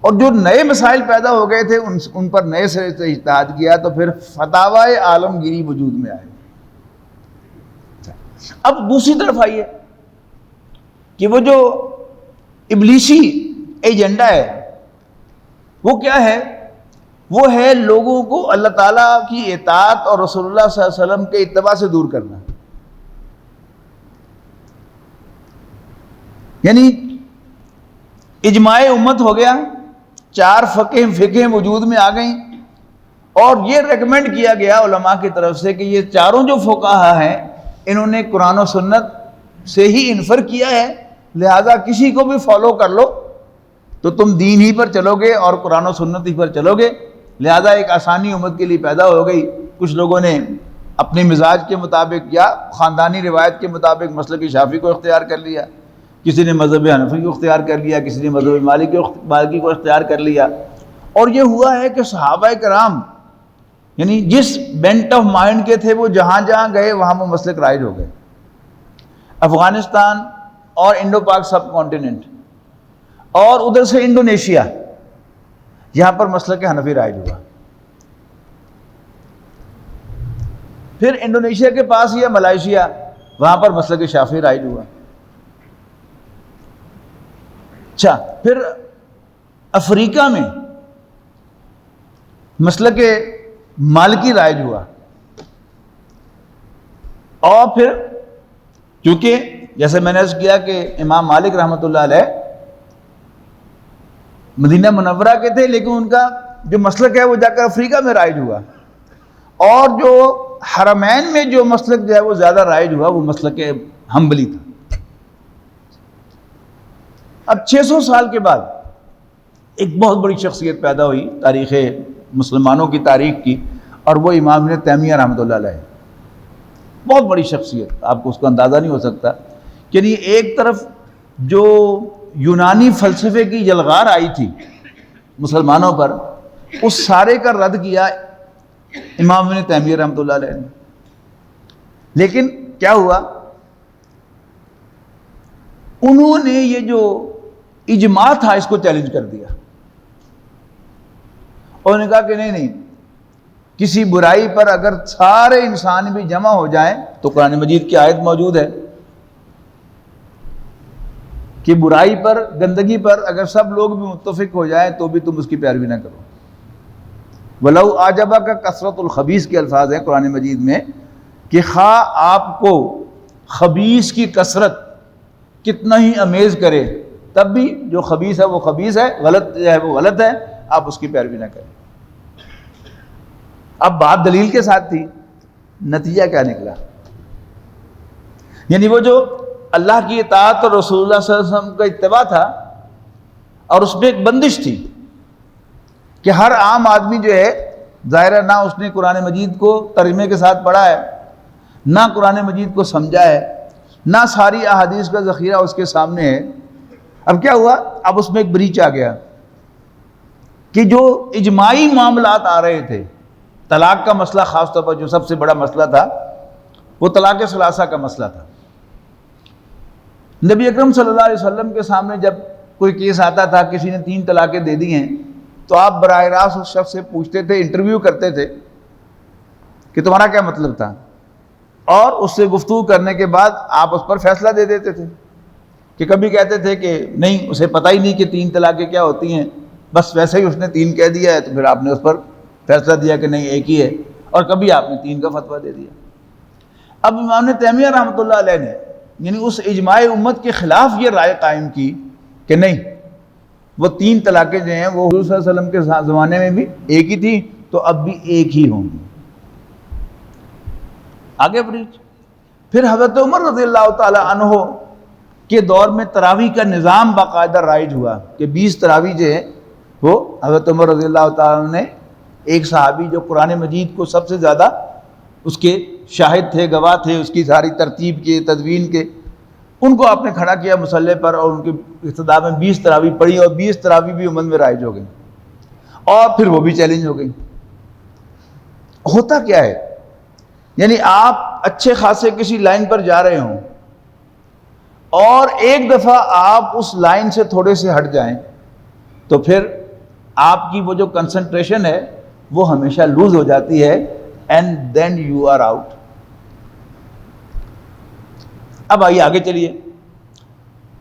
A: اور جو نئے مسائل پیدا ہو گئے تھے ان پر نئے سرے سے اجتہاد کیا تو پھر فتاوی عالمگیری وجود میں آئے۔ اب دوسری طرف آئیے کہ وہ جو ابلیسی ایجنڈا ہے وہ کیا ہے؟ وہ ہے لوگوں کو اللہ تعالیٰ کی اطاعت اور رسول اللہ صلی اللہ علیہ وسلم کے اتباع سے دور کرنا۔ یعنی اجماع امت ہو گیا، 4 فقہیں وجود میں آ گئیں، اور یہ ریکمینڈ کیا گیا علماء کی طرف سے کہ یہ چاروں جو فقہا ہیں انہوں نے قرآن و سنت سے ہی انفر کیا ہے، لہذا کسی کو بھی فالو کر لو تو تم دین ہی پر چلو گے اور قرآن و سنت ہی پر چلو گے۔ لہذا ایک آسانی امت کے لیے پیدا ہو گئی۔ کچھ لوگوں نے اپنے مزاج کے مطابق یا خاندانی روایت کے مطابق مسلک شافعی کو اختیار کر لیا، کسی نے مذہب حنفی کو اختیار کر لیا، کسی نے مذہب مالکی کو اختیار کر لیا۔ اور یہ ہوا ہے کہ صحابہ کرام یعنی جس بینٹ آف مائنڈ کے تھے وہ جہاں جہاں گئے وہاں وہ مسلک رائج ہو گئے۔ افغانستان اور انڈو پاک سب کانٹیننٹ، اور ادھر سے انڈونیشیا، یہاں پر مسلک حنفی رائج ہوا۔ پھر انڈونیشیا کے پاس یا ملائیشیا، وہاں پر مسلک شافعی رائج ہوا۔ اچھا، پھر افریقہ میں مسلک مالکی رائج ہوا، اور پھر کیونکہ جیسے میں نے عرض کیا کہ امام مالک رحمۃ اللہ علیہ مدینہ منورہ کے تھے، لیکن ان کا جو مسلک ہے وہ جا کر افریقہ میں رائج ہوا، اور جو حرمین میں جو مسلک جو ہے وہ زیادہ رائج ہوا وہ مسلک حنبلی تھا۔ اب 600 سال کے بعد ایک بہت بڑی شخصیت پیدا ہوئی تاریخ مسلمانوں کی تاریخ کی، اور وہ امام ابن تیمیہ رحمۃ اللہ علیہ، بہت بڑی شخصیت، آپ کو اس کا اندازہ نہیں ہو سکتا۔ یعنی ایک طرف جو یونانی فلسفے کی یلغار آئی تھی مسلمانوں پر، اس سارے کا رد کیا امام ابن تیمیہ رحمۃ اللہ علیہ نے۔ لیکن کیا ہوا؟ انہوں نے یہ جو اجماع تھا اس کو چیلنج کر دیا، اور انہوں نے کہا کہ نہیں، کسی برائی پر اگر سارے انسان بھی جمع ہو جائیں تو قرآن مجید کی آیت موجود ہے کہ برائی پر، گندگی پر اگر سب لوگ بھی متفق ہو جائیں تو بھی تم اس کی پیروی نہ کرو۔ وَلَوْ أَعْجَبَكَ كَثْرَةُ الْخَبِيثِ کے الفاظ ہیں قرآن مجید میں کہ خواہ آپ کو خبیث کی کثرت کتنا ہی امیز کرے، تب بھی جو خبیث ہے وہ خبیث ہے، غلط جو ہے وہ غلط ہے، آپ اس کی پیروی نہ کریں۔ اب بات دلیل کے ساتھ تھی، نتیجہ کیا نکلا؟ یعنی وہ جو اللہ کی اطاعت اور رسول اللہ صلی اللہ علیہ وسلم کا اتباع تھا، اور اس میں ایک بندش تھی کہ ہر عام آدمی جو ہے ظاہرہ نہ اس نے قرآن مجید کو ترجمے کے ساتھ پڑھا ہے، نہ قرآن مجید کو سمجھا ہے، نہ ساری احادیث کا ذخیرہ اس کے سامنے ہے۔ اب کیا ہوا؟ اب اس میں ایک بریچ آ گیا کہ جو اجماعی معاملات آ رہے تھے، طلاق کا مسئلہ خاص طور پر جو سب سے بڑا مسئلہ تھا وہ طلاق ثلاثہ کا مسئلہ تھا۔ نبی اکرم صلی اللہ علیہ وسلم کے سامنے جب کوئی کیس آتا تھا، کسی نے 3 طلاقیں دے دی ہیں، تو آپ براہ راست اس شخص سے پوچھتے تھے، انٹرویو کرتے تھے کہ تمہارا کیا مطلب تھا، اور اس سے گفتگو کرنے کے بعد آپ اس پر فیصلہ دے دیتے تھے۔ کہ کبھی کہتے تھے کہ نہیں، اسے پتہ ہی نہیں کہ 3 طلاقیں کیا ہوتی ہیں، بس ویسے ہی اس نے 3 کہہ دیا ہے، تو پھر آپ نے اس پر فیصلہ دیا کہ نہیں ایک ہی ہے، اور کبھی آپ نے 3 کا فتویٰ دے دیا۔ اب امام تیمیہ رحمۃ اللہ علیہ نے یعنی اس اجماع امت کے خلاف یہ رائے قائم کی کہ نہیں، وہ 3 طلاقیں جو ہیں وہ حضور صلی اللہ علیہ وسلم کے زمانے میں بھی ایک ہی تھی، تو اب بھی ایک ہی ہوں گی۔ آگے بریچ۔ پھر حضرت عمر رضی اللہ تعالی عنہ کے دور میں تراویح کا نظام باقاعدہ رائج ہوا کہ 20 تراویح جو ہے وہ حضرت عمر رضی اللہ تعالی عنہ نے، ایک صحابی جو قرآن مجید کو سب سے زیادہ اس کے شاہد تھے، گواہ تھے، اس کی ساری ترتیب کے، تدوین کے، ان کو آپ نے کھڑا کیا مصلی پر، اور ان کے اقتداء میں 20 تراویح پڑھی، اور 20 تراویح بھی امت میں رائج ہو گئی، اور پھر وہ بھی چیلنج ہو گئی۔ ہوتا کیا ہے؟ یعنی آپ اچھے خاصے کسی لائن پر جا رہے ہوں، اور ایک دفعہ آپ اس لائن سے تھوڑے سے ہٹ جائیں، تو پھر آپ کی وہ جو کنسنٹریشن ہے وہ ہمیشہ لوز ہو جاتی ہے and then you are out. اب آئیے آگے چلیے.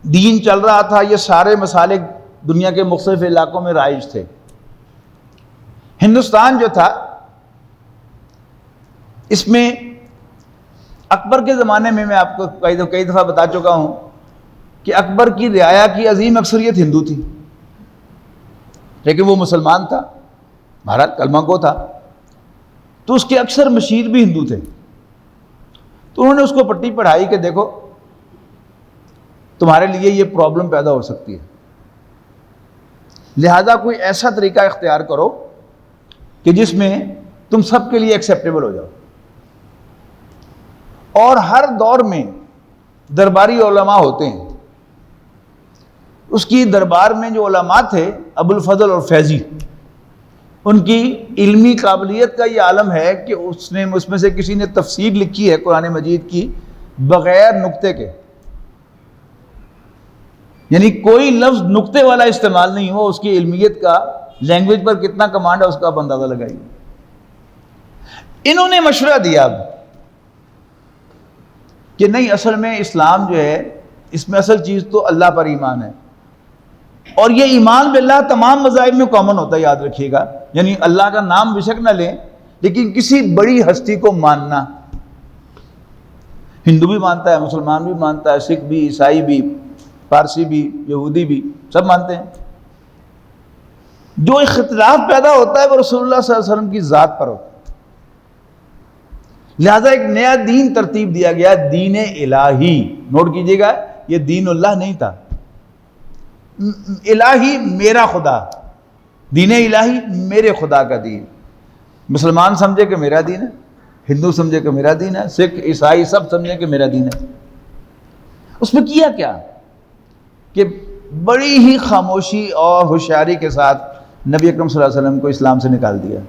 A: دین چل رہا تھا، یہ سارے مسالے دنیا کے مختلف علاقوں میں رائج تھے. ہندوستان جو تھا اس میں اکبر کے زمانے میں آپ کو کئی دفعہ بتا چکا ہوں کہ اکبر کی رعایا کی عظیم اکثریت ہندو تھی، لیکن وہ مسلمان تھا، بہرحال کلمہ گو تھا، تو اس کے اکثر مشیر بھی ہندو تھے. تو انہوں نے اس کو پٹی پڑھائی کہ دیکھو تمہارے لیے یہ پرابلم پیدا ہو سکتی ہے، لہذا کوئی ایسا طریقہ اختیار کرو کہ جس میں تم سب کے لیے ایکسیپٹیبل ہو جاؤ. اور ہر دور میں درباری علماء ہوتے ہیں. اس کی دربار میں جو علماء تھے ابو الفضل اور فیضی، ان کی علمی قابلیت کا یہ عالم ہے کہ اس میں سے کسی نے تفسیر لکھی ہے قرآن مجید کی بغیر نقطے کے، یعنی کوئی لفظ نقطے والا استعمال نہیں ہو. اس کی علمیت کا لینگویج پر کتنا کمانڈ ہے اس کا آپ اندازہ لگائیے. انہوں نے مشورہ دیا کہ نہیں، اصل میں اسلام جو ہے اس میں اصل چیز تو اللہ پر ایمان ہے، اور یہ ایمان باللہ تمام مذاہب میں کامن ہوتا ہے، یاد رکھیے گا. یعنی اللہ کا نام بے شک نہ لیں لیکن کسی بڑی ہستی کو ماننا. ہندو بھی مانتا ہے، مسلمان بھی مانتا ہے، سکھ بھی، عیسائی بھی، پارسی بھی، یہودی بھی، سب مانتے ہیں. جو اختلاف پیدا ہوتا ہے وہ رسول اللہ صلی اللہ علیہ وسلم کی ذات پر ہوتا ہے. لہذا ایک نیا دین ترتیب دیا گیا، دین الہی. نوٹ کیجئے گا، یہ دین اللہ نہیں تھا. الہی میرا خدا، دین الہی میرے خدا کا دین. مسلمان سمجھے کہ میرا دین ہے، ہندو سمجھے کہ میرا دین ہے، سکھ عیسائی سب سمجھے کہ میرا دین ہے. اس میں کیا کیا کہ بڑی ہی خاموشی اور ہوشیاری کے ساتھ نبی اکرم صلی اللہ علیہ وسلم کو اسلام سے نکال دیا.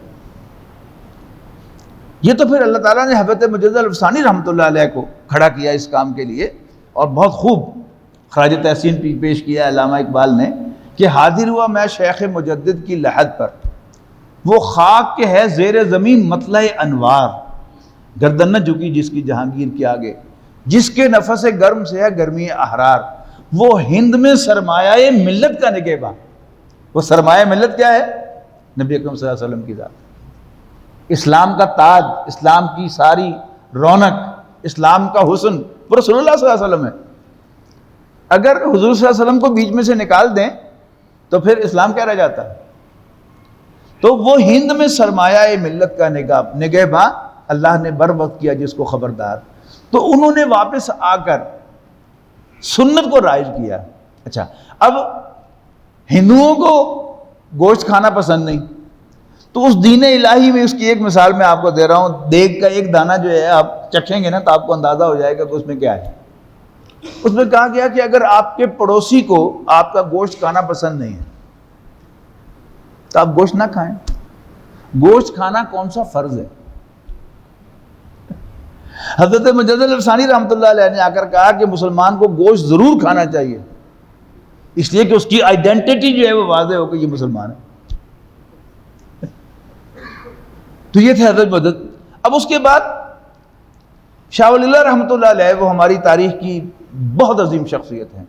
A: یہ تو پھر اللہ تعالیٰ نے حضرت مجدد الفسانی رحمۃ اللہ علیہ کو کھڑا کیا اس کام کے لیے، اور بہت خوب خراج تحسین پیش کیا علامہ اقبال نے کہ حاضر ہوا میں شیخ مجدد کی لحد پر، وہ خاک کے ہے زیر زمین مطلع انوار، گردن نہ جھکی جس کی جہانگیر کے آگے، جس کے نفس گرم سے ہے گرمی احرار، وہ ہند میں سرمایہ ملت کا نگہباں. وہ سرمایہ ملت کیا ہے؟ نبی اکرم صلی اللہ علیہ وسلم کی ذات، اسلام کا تاج، اسلام کی ساری رونق، اسلام کا حسن وہ رسول اللہ صلی اللہ علیہ وسلم ہے. اگر حضور صلی اللہ علیہ وسلم کو بیچ میں سے نکال دیں تو پھر اسلام کیا رہ جاتا ہے؟ تو وہ ہند میں سرمایہ ملت کا نگہباں اللہ نے بر وقت کیا جس کو خبردار. تو انہوں نے واپس آ کر سنت کو رائج کیا. اچھا، اب ہندوؤں کو گوشت کھانا پسند نہیں، تو اس دین الہی میں اس کی ایک مثال میں آپ کو دے رہا ہوں. دیگ کا ایک دانہ جو ہے آپ چکھیں گے نا تو آپ کو اندازہ ہو جائے گا کہ اس میں کیا ہے. اس میں کہا گیا کہ اگر آپ کے پڑوسی کو آپ کا گوشت کھانا پسند نہیں ہے تو آپ گوشت نہ کھائیں. گوشت کھانا کون سا فرض ہے؟ حضرت مجدد الفسانی رحمۃ اللہ علیہ نے آ کر کہا کہ مسلمان کو گوشت ضرور کھانا چاہیے، اس لیے کہ اس کی آئیڈینٹی جو ہے وہ واضح ہو کہ یہ مسلمان ہے. تو یہ تھے حضرت مجدد. اب اس کے بعد شاہ ولی اللہ رحمۃ اللہ علیہ، وہ ہماری تاریخ کی بہت عظیم شخصیت ہیں.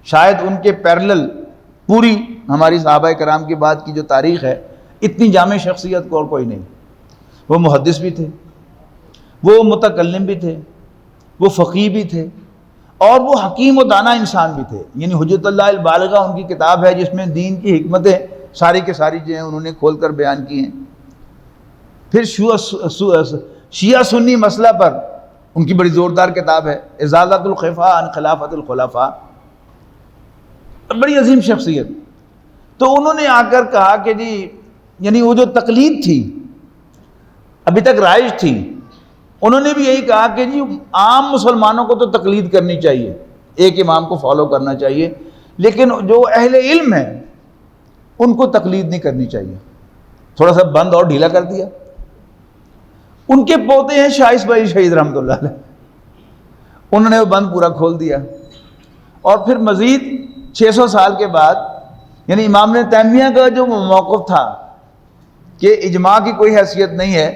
A: شاید ان کے پیرلل پوری ہماری صحابہ کرام کے بعد کی جو تاریخ ہے اتنی جامع شخصیت کو اور کوئی نہیں. وہ محدث بھی تھے، وہ متکلم بھی تھے، وہ فقیہ بھی تھے، اور وہ حکیم و دانا انسان بھی تھے. یعنی حجت اللہ البالغہ ان کی کتاب ہے جس میں دین کی حکمتیں ساری کے ساری جو ہیں انہوں نے کھول کر بیان کی ہیں. پھر شیعہ سنی مسئلہ پر ان کی بڑی زوردار کتاب ہے ازالۃ الخفا عن خلافت الخلفاء، بڑی عظیم شخصیت. تو انہوں نے آ کر کہا کہ جی، یعنی وہ جو تقلید تھی ابھی تک رائج تھی، انہوں نے بھی یہی کہا کہ جی عام مسلمانوں کو تو تقلید کرنی چاہیے، ایک امام کو فالو کرنا چاہیے، لیکن جو اہل علم ہیں ان کو تقلید نہیں کرنی چاہیے. تھوڑا سا بند اور ڈھیلا کر دیا. ان کے پوتے ہیں شاہ اسماعیل شہید رحمۃ اللہ علیہ، انہوں نے وہ بند پورا کھول دیا. اور پھر مزید 600 سال کے بعد یعنی امام ابن تیمیہ کا جو موقف تھا کہ اجماع کی کوئی حیثیت نہیں ہے،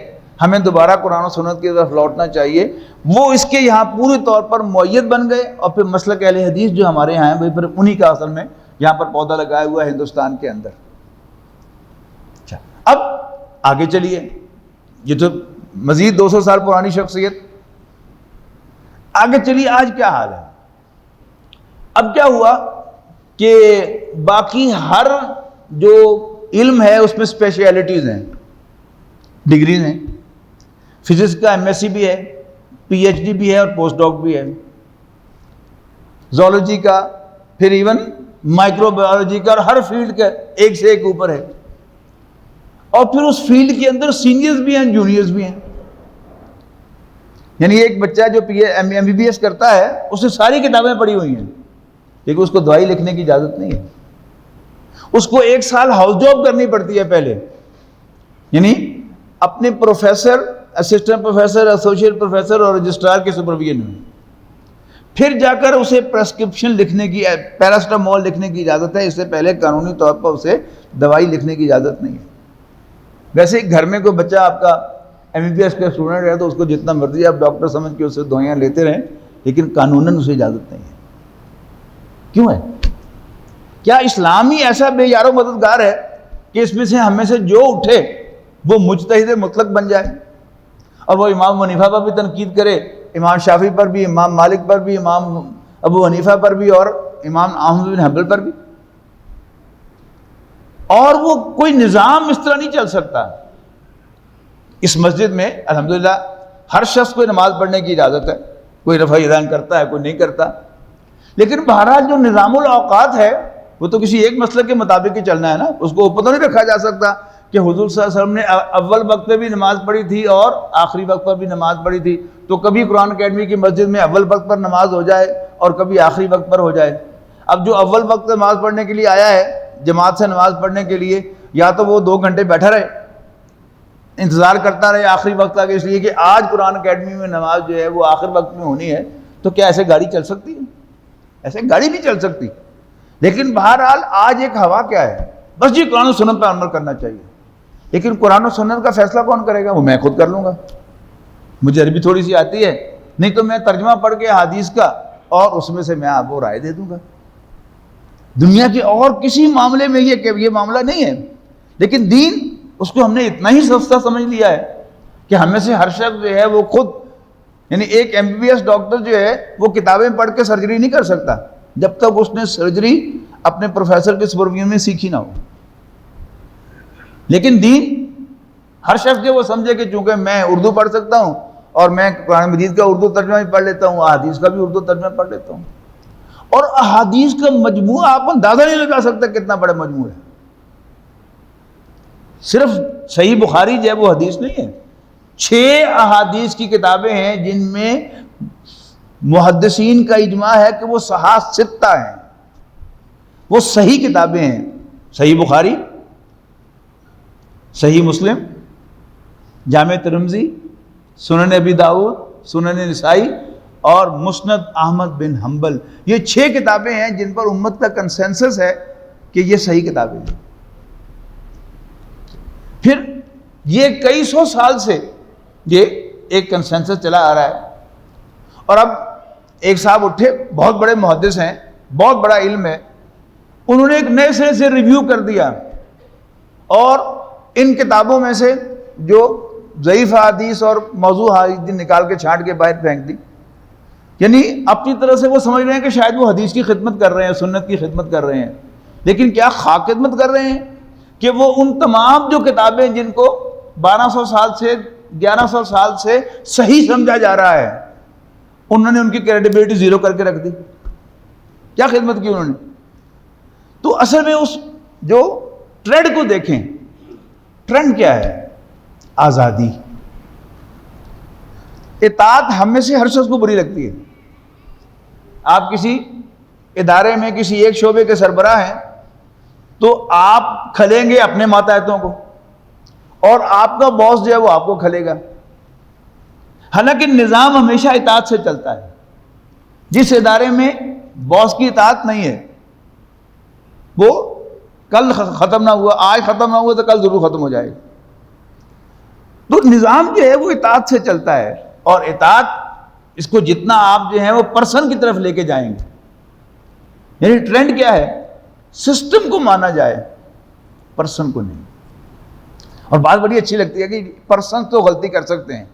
A: ہمیں دوبارہ قرآن و سنت کی طرف لوٹنا چاہیے، وہ اس کے یہاں پوری طور پر مؤید بن گئے، اور پھر مسلک اہل حدیث جو ہمارے یہاں ہیں پھر انہی کا اصل میں یہاں پر پودا لگایا ہوا ہے ہندوستان کے اندر۔ اچھا، اب آگے چلیے، یہ تو مزید 200 سال پرانی شخصیت، آگے چلیے آج کیا حال ہے۔ اب کیا ہوا کہ باقی ہر جو علم ہے اس میں اسپیشلٹیز ہیں، ڈگریز ہیں، فزکس کا ایم ایس سی بھی ہے، پی ایچ ڈی بھی ہے اور پوسٹ ڈاک بھی ہے، زولوجی کا، پھر ایون مائکرو بایولوجی کا، اور ہر فیلڈ کا ایک سے ایک اوپر ہے، اور پھر اس فیلڈ کے اندر سینئرز بھی ہیں، جونیئرز بھی ہیں۔ یعنی ایک بچہ جو ایم بی بی ایس کرتا ہے اسے ساری کتابیں پڑھی ہوئی ہیں، لیکن اس کو دوائی لکھنے کی اجازت نہیں ہے، اس کو 1 سال ہاؤس جاب کرنی پڑتی ہے پہلے، یعنی اپنے professor, assistant professor, associate professor اور رجسٹرار کے سپرویژن میں، پھر جا کر اسے پرسکرپشن لکھنے کی، پیراسٹامول لکھنے کی اجازت ہے، اس سے پہلے قانونی طور پر اسے دوائی لکھنے کی اجازت نہیں ہے۔ ویسے گھر میں کوئی بچہ آپ کا ایم بی بی ایس کا اسٹوڈنٹ ہے تو اس کو جتنا مرضی آپ ڈاکٹر سمجھ کے اسے دوائیاں لیتے رہیں، لیکن قانوناً اسے اجازت نہیں ہے۔ کیوں ہے؟ کیا اسلام ہی ایسا بے یار و مددگار ہے کہ اس میں سے ہم میں سے جو اٹھے وہ مجتہد مطلق بن جائے، اور وہ امام حنیفہ پر بھی تنقید کرے، امام شافعی پر بھی، امام مالک پر بھی، امام ابو حنیفہ پر بھی، اور امام احمد بن حنبل پر بھی؟ اور وہ کوئی نظام اس طرح نہیں چل سکتا۔ اس مسجد میں الحمدللہ ہر شخص کو نماز پڑھنے کی اجازت ہے، کوئی رفع اذان کرتا ہے، کوئی نہیں کرتا، لیکن بہرحال جو نظام الاوقات ہے وہ تو کسی ایک مسئلے کے مطابق ہی چلنا ہے نا، اس کو اوپر تو نہیں رکھا جا سکتا کہ حضور صلی اللہ علیہ وسلم نے اول وقت پہ بھی نماز پڑھی تھی اور آخری وقت پر بھی نماز پڑھی تھی، تو کبھی قرآن اکیڈمی کی مسجد میں اول وقت پر نماز ہو جائے اور کبھی آخری وقت پر ہو جائے۔ اب جو اول وقت نماز پڑھنے کے لیے آیا ہے جماعت سے نماز پڑھنے کے لیے، یا تو وہ 2 گھنٹے بیٹھا رہے، انتظار کرتا رہے آخری وقت تک، اس لیے کہ آج قرآن اکیڈمی میں نماز جو ہے وہ آخر وقت میں ہونی ہے، تو کیا ایسے گاڑی چل سکتی ہے؟ ایسے گاڑی نہیں چل سکتی۔ لیکن بہرحال آج ایک ہوا کیا ہے، بس جی قرآن و سنت پر عمل کرنا چاہیے، لیکن قرآن و سنت کا فیصلہ کون کرے گا؟ وہ میں خود کر لوں گا، مجھے عربی تھوڑی سی آتی ہے، نہیں تو میں ترجمہ پڑھ کے حدیث کا اور اس میں سے میں آپ کو رائے دے دوں گا۔ دنیا کے اور کسی معاملے میں یہ معاملہ نہیں ہے، لیکن دین اس کو ہم نے اتنا ہی سستا سمجھ لیا ہے کہ ہم میں سے ہر شخص جو ہے وہ خود، یعنی ایک M B B S doctor جو ہے وہ کتابیں پڑھ کے سرجری نہیں کر سکتا جب تک اس نے سرجری اپنے پروفیسر کے سپرویژن میں سیکھی نہ ہو، لیکن دین ہر شخص جو وہ سمجھے کہ چونکہ میں اردو پڑھ سکتا ہوں اور میں قرآن مجید کا اردو ترجمہ بھی پڑھ لیتا ہوں، احادیث کا بھی اردو ترجمہ پڑھ لیتا ہوں، اور احادیث کا مجموعہ آپ اندازہ نہیں لگا سکتا کتنا بڑا مجموعہ ہے۔ صرف صحیح بخاری جو ہے وہ حدیث نہیں ہے، 6 احادیث کی کتابیں ہیں جن میں محدثین کا اجماع ہے کہ وہ صحاح 6 ہیں، وہ صحیح کتابیں ہیں، صحیح بخاری، صحیح مسلم، جامع ترمذی، سنن ابی داؤد، سنن نسائی اور مسند احمد بن حنبل۔ یہ 6 کتابیں ہیں جن پر امت کا کنسنسس ہے کہ یہ صحیح کتابیں ہیں۔ پھر یہ کئی سو سال سے یہ ایک کنسنسس چلا آ رہا ہے، اور اب ایک صاحب اٹھے، بہت بڑے محدث ہیں، بہت بڑا علم ہے، انہوں نے ایک نئے سرے سے ریویو کر دیا اور ان کتابوں میں سے جو ضعیف حدیث اور موضوع حدیث نکال کے چھانٹ کے باہر پھینک دی، یعنی اپنی طرح سے وہ سمجھ رہے ہیں کہ شاید وہ حدیث کی خدمت کر رہے ہیں، سنت کی خدمت کر رہے ہیں، لیکن کیا خاک خدمت کر رہے ہیں کہ وہ ان تمام جو کتابیں جن کو 1200 سال سے 1100 سال سے صحیح سمجھا جا رہا ہے، انہوں نے ان کی کریڈیبلٹی زیرو کر کے رکھ دی؟ کیا خدمت کی انہوں نے؟ تو اصل میں اس جو ٹرینڈ کو دیکھیں، ٹرینڈ کیا ہے؟ آزادی۔ اطاعت ہم میں سے ہر شخص کو بری لگتی ہے۔ آپ کسی ادارے میں کسی ایک شعبے کے سربراہ ہیں تو آپ کھلیں گے اپنے ماتحتوں کو، اور آپ کا باس جو ہے وہ آپ کو کھلے گا، حالانکہ نظام ہمیشہ اطاعت سے چلتا ہے۔ جس ادارے میں باس کی اطاعت نہیں ہے وہ کل ختم نہ ہوا، آج ختم نہ ہوا تو کل ضرور ختم ہو جائے گا۔ تو نظام جو ہے وہ اطاعت سے چلتا ہے، اور اطاعت اس کو جتنا آپ جو ہیں وہ پرسن کی طرف لے کے جائیں گے، یعنی ٹرینڈ کیا ہے، سسٹم کو مانا جائے، پرسن کو نہیں۔ اور بات بڑی اچھی لگتی ہے کہ پرسن تو غلطی کر سکتے ہیں،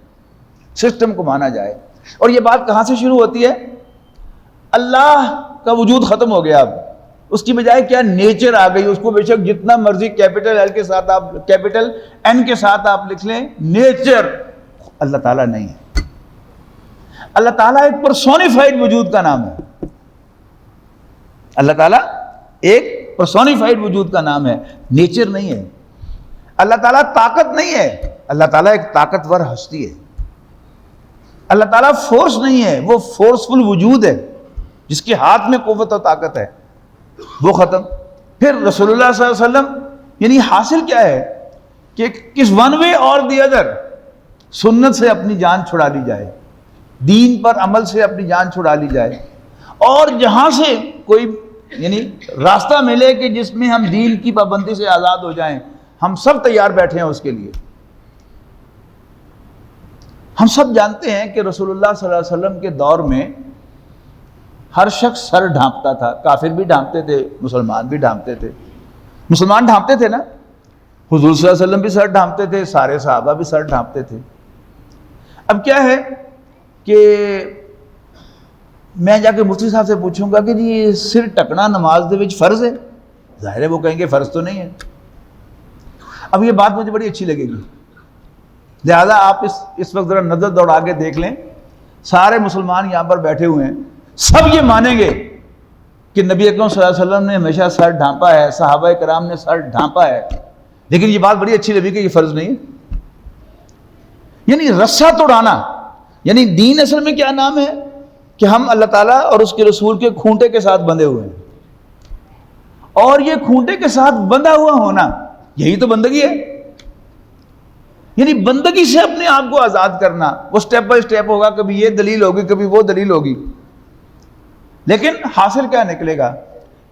A: سسٹم کو مانا جائے۔ اور یہ بات کہاں سے شروع ہوتی ہے؟ اللہ کا وجود ختم ہو گیا، اب اس کی بجائے کیا نیچر آ گئی، اس کو بے شک جتنا مرضی کیپٹل ایل کے ساتھ آپ، کیپٹل این کے ساتھ آپ لکھ لیں، نیچر اللہ تعالیٰ نہیں ہے۔ اللہ تعالیٰ ایک پرسونیفائڈ وجود کا نام ہے، اللہ تعالیٰ ایک پرسونیفائڈ وجود کا نام ہے، نیچر نہیں ہے۔ اللہ تعالیٰ طاقت نہیں ہے، اللہ تعالیٰ ایک طاقتور ہستی ہے۔ اللہ تعالیٰ فورس نہیں ہے، وہ فورسفل وجود ہے جس کے ہاتھ میں قوت و طاقت ہے، وہ ختم۔ پھر رسول اللہ صلی اللہ علیہ وسلم، یعنی حاصل کیا ہے کہ کس ون وے اور دی ادر سنت سے اپنی جان چھڑا لی جائے، دین پر عمل سے اپنی جان چھڑا لی جائے، اور جہاں سے کوئی یعنی راستہ ملے کہ جس میں ہم دین کی پابندی سے آزاد ہو جائیں، ہم سب تیار بیٹھے ہیں اس کے لیے۔ ہم سب جانتے ہیں کہ رسول اللہ صلی اللہ علیہ وسلم کے دور میں ہر شخص سر ڈھانپتا تھا، کافر بھی ڈھانپتے تھے، مسلمان بھی ڈھانپتے تھے۔ مسلمان ڈھانپتے تھے نا، حضور صلی اللہ علیہ وسلم بھی سر ڈھانپتے تھے، سارے صحابہ بھی سر ڈھانپتے تھے۔ اب کیا ہے کہ میں جا کے مفتی صاحب سے پوچھوں گا کہ جی سر ٹکنا نماز دے وچ فرض ہے؟ ظاہر ہے وہ کہیں گے فرض تو نہیں ہے۔ اب یہ بات مجھے بڑی اچھی لگے گی، لہذا آپ اس وقت ذرا نظر دوڑا کے دیکھ لیں، سارے مسلمان یہاں پر بیٹھے ہوئے ہیں، سب یہ مانیں گے کہ نبی اکرم صلی اللہ علیہ وسلم نے ہمیشہ سر ڈھانپا ہے، صحابہ کرام نے سر ڈھانپا ہے، لیکن یہ بات بڑی اچھی لگی کہ یہ فرض نہیں ہے۔ یعنی رسہ توڑانا، یعنی دین اصل میں کیا نام ہے کہ ہم اللہ تعالیٰ اور اس کے رسول کے کھونٹے کے ساتھ بندھے ہوئے ہیں، اور یہ کھونٹے کے ساتھ بندھا ہوا ہونا یہی تو بندگی ہے۔ یعنی بندگی سے اپنے آپ کو آزاد کرنا، وہ سٹیپ بائی سٹیپ ہوگا، کبھی یہ دلیل ہوگی کبھی وہ دلیل ہوگی، لیکن حاصل کیا نکلے گا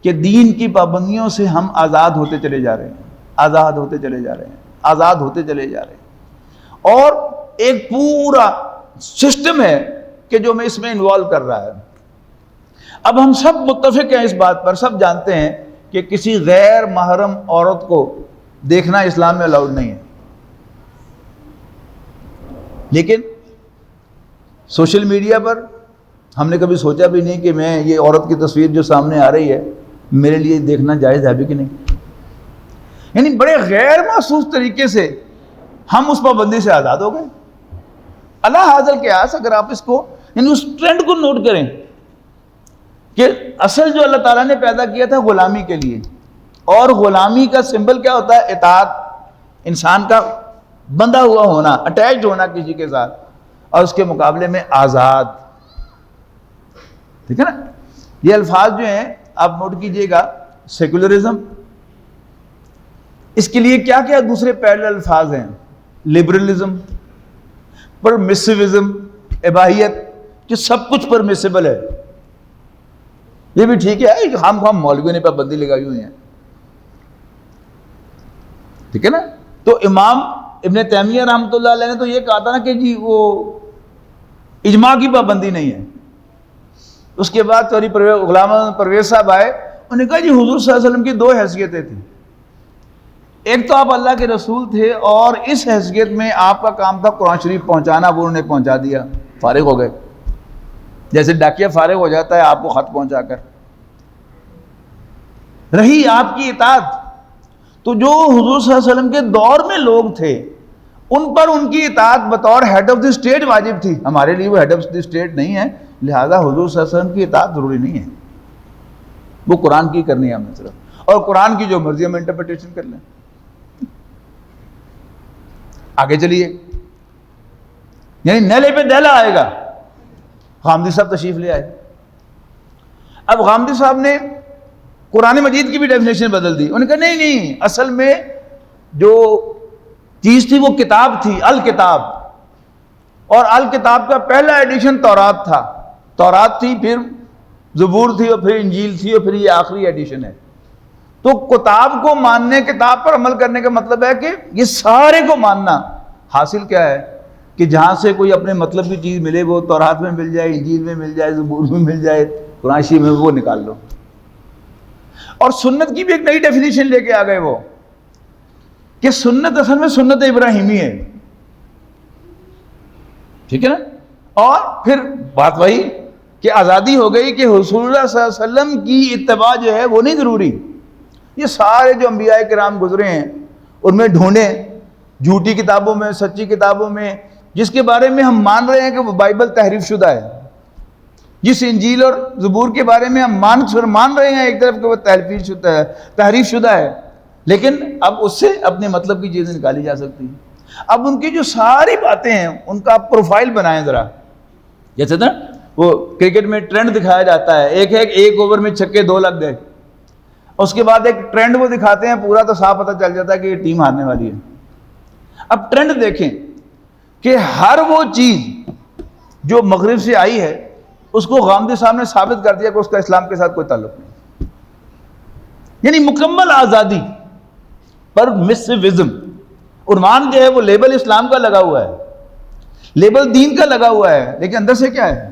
A: کہ دین کی پابندیوں سے ہم آزاد ہوتے چلے جا رہے ہیں، آزاد ہوتے چلے جا رہے ہیں، آزاد ہوتے چلے جا رہے ہیں۔ اور ایک پورا سسٹم ہے کہ جو میں اس میں انوالو کر رہا ہے۔ اب ہم سب متفق ہیں اس بات پر، سب جانتے ہیں کہ کسی غیر محرم عورت کو دیکھنا اسلام میں الاؤڈ نہیں ہے، لیکن سوشل میڈیا پر ہم نے کبھی سوچا بھی نہیں کہ میں یہ عورت کی تصویر جو سامنے آ رہی ہے میرے لیے دیکھنا جائز ہے بھی کہ نہیں۔ یعنی بڑے غیر محسوس طریقے سے ہم اس پابندی سے آزاد ہو گئے۔ اللہ حاضر قیاس، اگر آپ اس کو یعنی اس ٹرینڈ کو نوٹ کریں کہ اصل جو اللہ تعالیٰ نے پیدا کیا تھا غلامی کے لیے، اور غلامی کا سمبل کیا ہوتا ہے؟ اطاعت، انسان کا بندھا ہوا ہونا، اٹیچڈ ہونا کسی کے ساتھ، اور اس کے مقابلے میں آزاد۔ ٹھیک ہے نا؟ یہ الفاظ جو ہیں آپ نوٹ کیجئے گا، سیکولرزم، اس کے لیے کیا کیا دوسرے پیرلل الفاظ ہیں؟ لبرلزم، پرمیسیوزم، اباحیت، کہ سب کچھ پرمیسیبل ہے، یہ بھی ٹھیک ہے، ہم مولویوں نے پابندی لگائی ہوئی ہیں۔ ٹھیک ہے نا؟ تو امام ابن تیمیہ رحمۃ اللہ علیہ نے تو یہ کہا تھا نا کہ جی وہ اجماع کی پابندی نہیں ہے۔ اس کے بعد چوری غلام پرویز صاحب آئے، انہوں نے کہا جی حضور صلی اللہ علیہ وسلم کی دو حیثیتیں تھیں، ایک تو آپ اللہ کے رسول تھے، اور اس حیثیت میں آپ کا کام تھا قرآن شریف پہنچانا، وہ انہوں نے پہنچا دیا، فارغ ہو گئے، جیسے ڈاکیہ فارغ ہو جاتا ہے آپ کو خط پہنچا کر۔ رہی آپ کی اطاعت، تو جو حضور صلی اللہ علیہ وسلم کے دور میں لوگ تھے ان پر ان کی اطاعت بطور ہیڈ آف دی اسٹیٹ واجب تھی، ہمارے لیے وہ ہیڈ آف دی اسٹیٹ نہیں ہے، لہذا حضور صلی اللہ علیہ وسلم کی اطاعت ضروری نہیں ہے، وہ قرآن کی کرنی ہے ہمیں صرف، اور قرآن کی جو مرضی ہم انٹرپریٹیشن کر لیں۔ آگے چلیے، یعنی نیلے پہ دیلا آئے گا۔ غامدی صاحب تشریف لے آئے، اب غامدی صاحب نے قرآن مجید کی بھی ڈیفینیشن بدل دی، انہوں نے کہا نہیں نہیں، اصل میں جو چیز تھی وہ کتاب تھی، الکتاب، اور الکتاب کا پہلا ایڈیشن تورات تھا، تورات تھی، پھر زبور تھی، اور پھر انجیل تھی، اور پھر یہ آخری ایڈیشن ہے۔ تو کتاب کو ماننے، کتاب پر عمل کرنے کا مطلب ہے کہ یہ سارے کو ماننا. حاصل کیا ہے کہ جہاں سے کوئی اپنے مطلب کی چیز ملے، وہ تورات میں مل جائے، انجیل میں مل جائے، زبور میں مل جائے، قرآن شریف میں، وہ نکال لو. اور سنت کی بھی ایک نئی ڈیفینیشن لے کے آ گئے وہ، کہ سنت اصل میں سنت ابراہیمی ہے. ٹھیک ہے نا. اور پھر بات وہی کہ آزادی ہو گئی کہ رسول اللہ صلی اللہ علیہ وسلم کی اتباع جو ہے وہ نہیں ضروری. یہ سارے جو انبیاء کرام گزرے ہیں ان میں ڈھونڈیں، جھوٹی کتابوں میں، سچی کتابوں میں، جس کے بارے میں ہم مان رہے ہیں کہ وہ بائبل تحریف شدہ ہے، جس انجیل اور زبور کے بارے میں ہم مان رہے ہیں ایک طرف کہ وہ تحریف شدہ ہے، لیکن اب اس سے اپنے مطلب کی چیزیں نکالی جا سکتی ہیں. اب ان کی جو ساری باتیں ہیں ان کا آپ پروفائل بنائیں ذرا. جیسے نا وہ کرکٹ میں ٹرینڈ دکھایا جاتا ہے، ایک اوور میں چھکے 2 لگ گئے، اس کے بعد ایک ٹرینڈ وہ دکھاتے ہیں پورا، تو صاف پتہ چل جاتا ہے کہ یہ ٹیم ہارنے والی ہے. اب ٹرینڈ دیکھیں کہ ہر وہ چیز جو مغرب سے آئی ہے اس کو غامدی صاحب نے ثابت کر دیا کہ اس کا اسلام کے ساتھ کوئی تعلق نہیں. یعنی مکمل آزادی پر مسوزم. عنوان جو ہے وہ لیبل اسلام کا لگا ہوا ہے، لیبل دین کا لگا ہوا ہے، لیکن اندر سے کیا ہے؟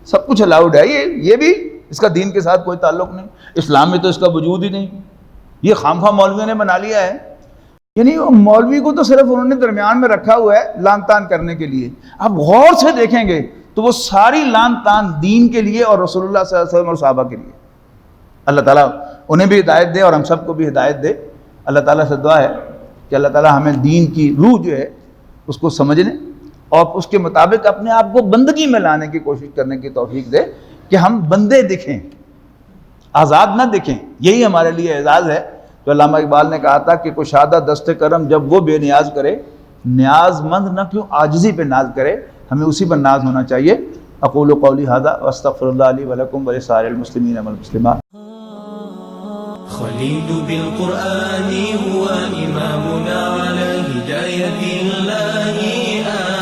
A: سب کچھ الاؤڈ ہے. یہ بھی اس کا دین کے ساتھ کوئی تعلق نہیں، اسلام میں تو اس کا وجود ہی نہیں. یہ خامخواہ مولویوں نے بنا لیا ہے. یعنی مولوی کو تو صرف انہوں نے درمیان میں رکھا ہوا ہے لان تان کرنے کے لیے. آپ غور سے دیکھیں گے تو وہ ساری لان تان دین کے لیے اور رسول اللہ صلی اللہ علیہ وسلم اور صحابہ کے لیے. اللہ تعالیٰ انہیں بھی ہدایت دے اور ہم سب کو بھی ہدایت دے. اللہ تعالیٰ سے دعا ہے کہ اللہ تعالیٰ ہمیں دین کی روح جو ہے اس کو سمجھنے اور اس کے مطابق اپنے آپ کو بندگی میں لانے کی کوشش کرنے کی توفیق دے، کہ ہم بندے دکھیں، آزاد نہ دکھیں. یہی ہمارے لیے اعزاز ہے جو علامہ اقبال نے کہا تھا کہ کشادہ دست کرم جب وہ بے نیاز کرے، نیاز مند نہ کیوں عاجزی پہ ناز کرے. ہمیں اسی پر ناز ہونا چاہیے. اقول قولی ھذا واستغفر اللہ لی ولکم ولسائر المسلمین والمسلمات.
B: خليل بالقرآن هو إمامنا على هداية الله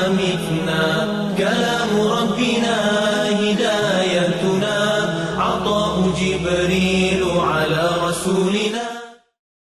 B: آمتنا. كلام ربنا هدايتنا، عطاء جبريل على رسولنا.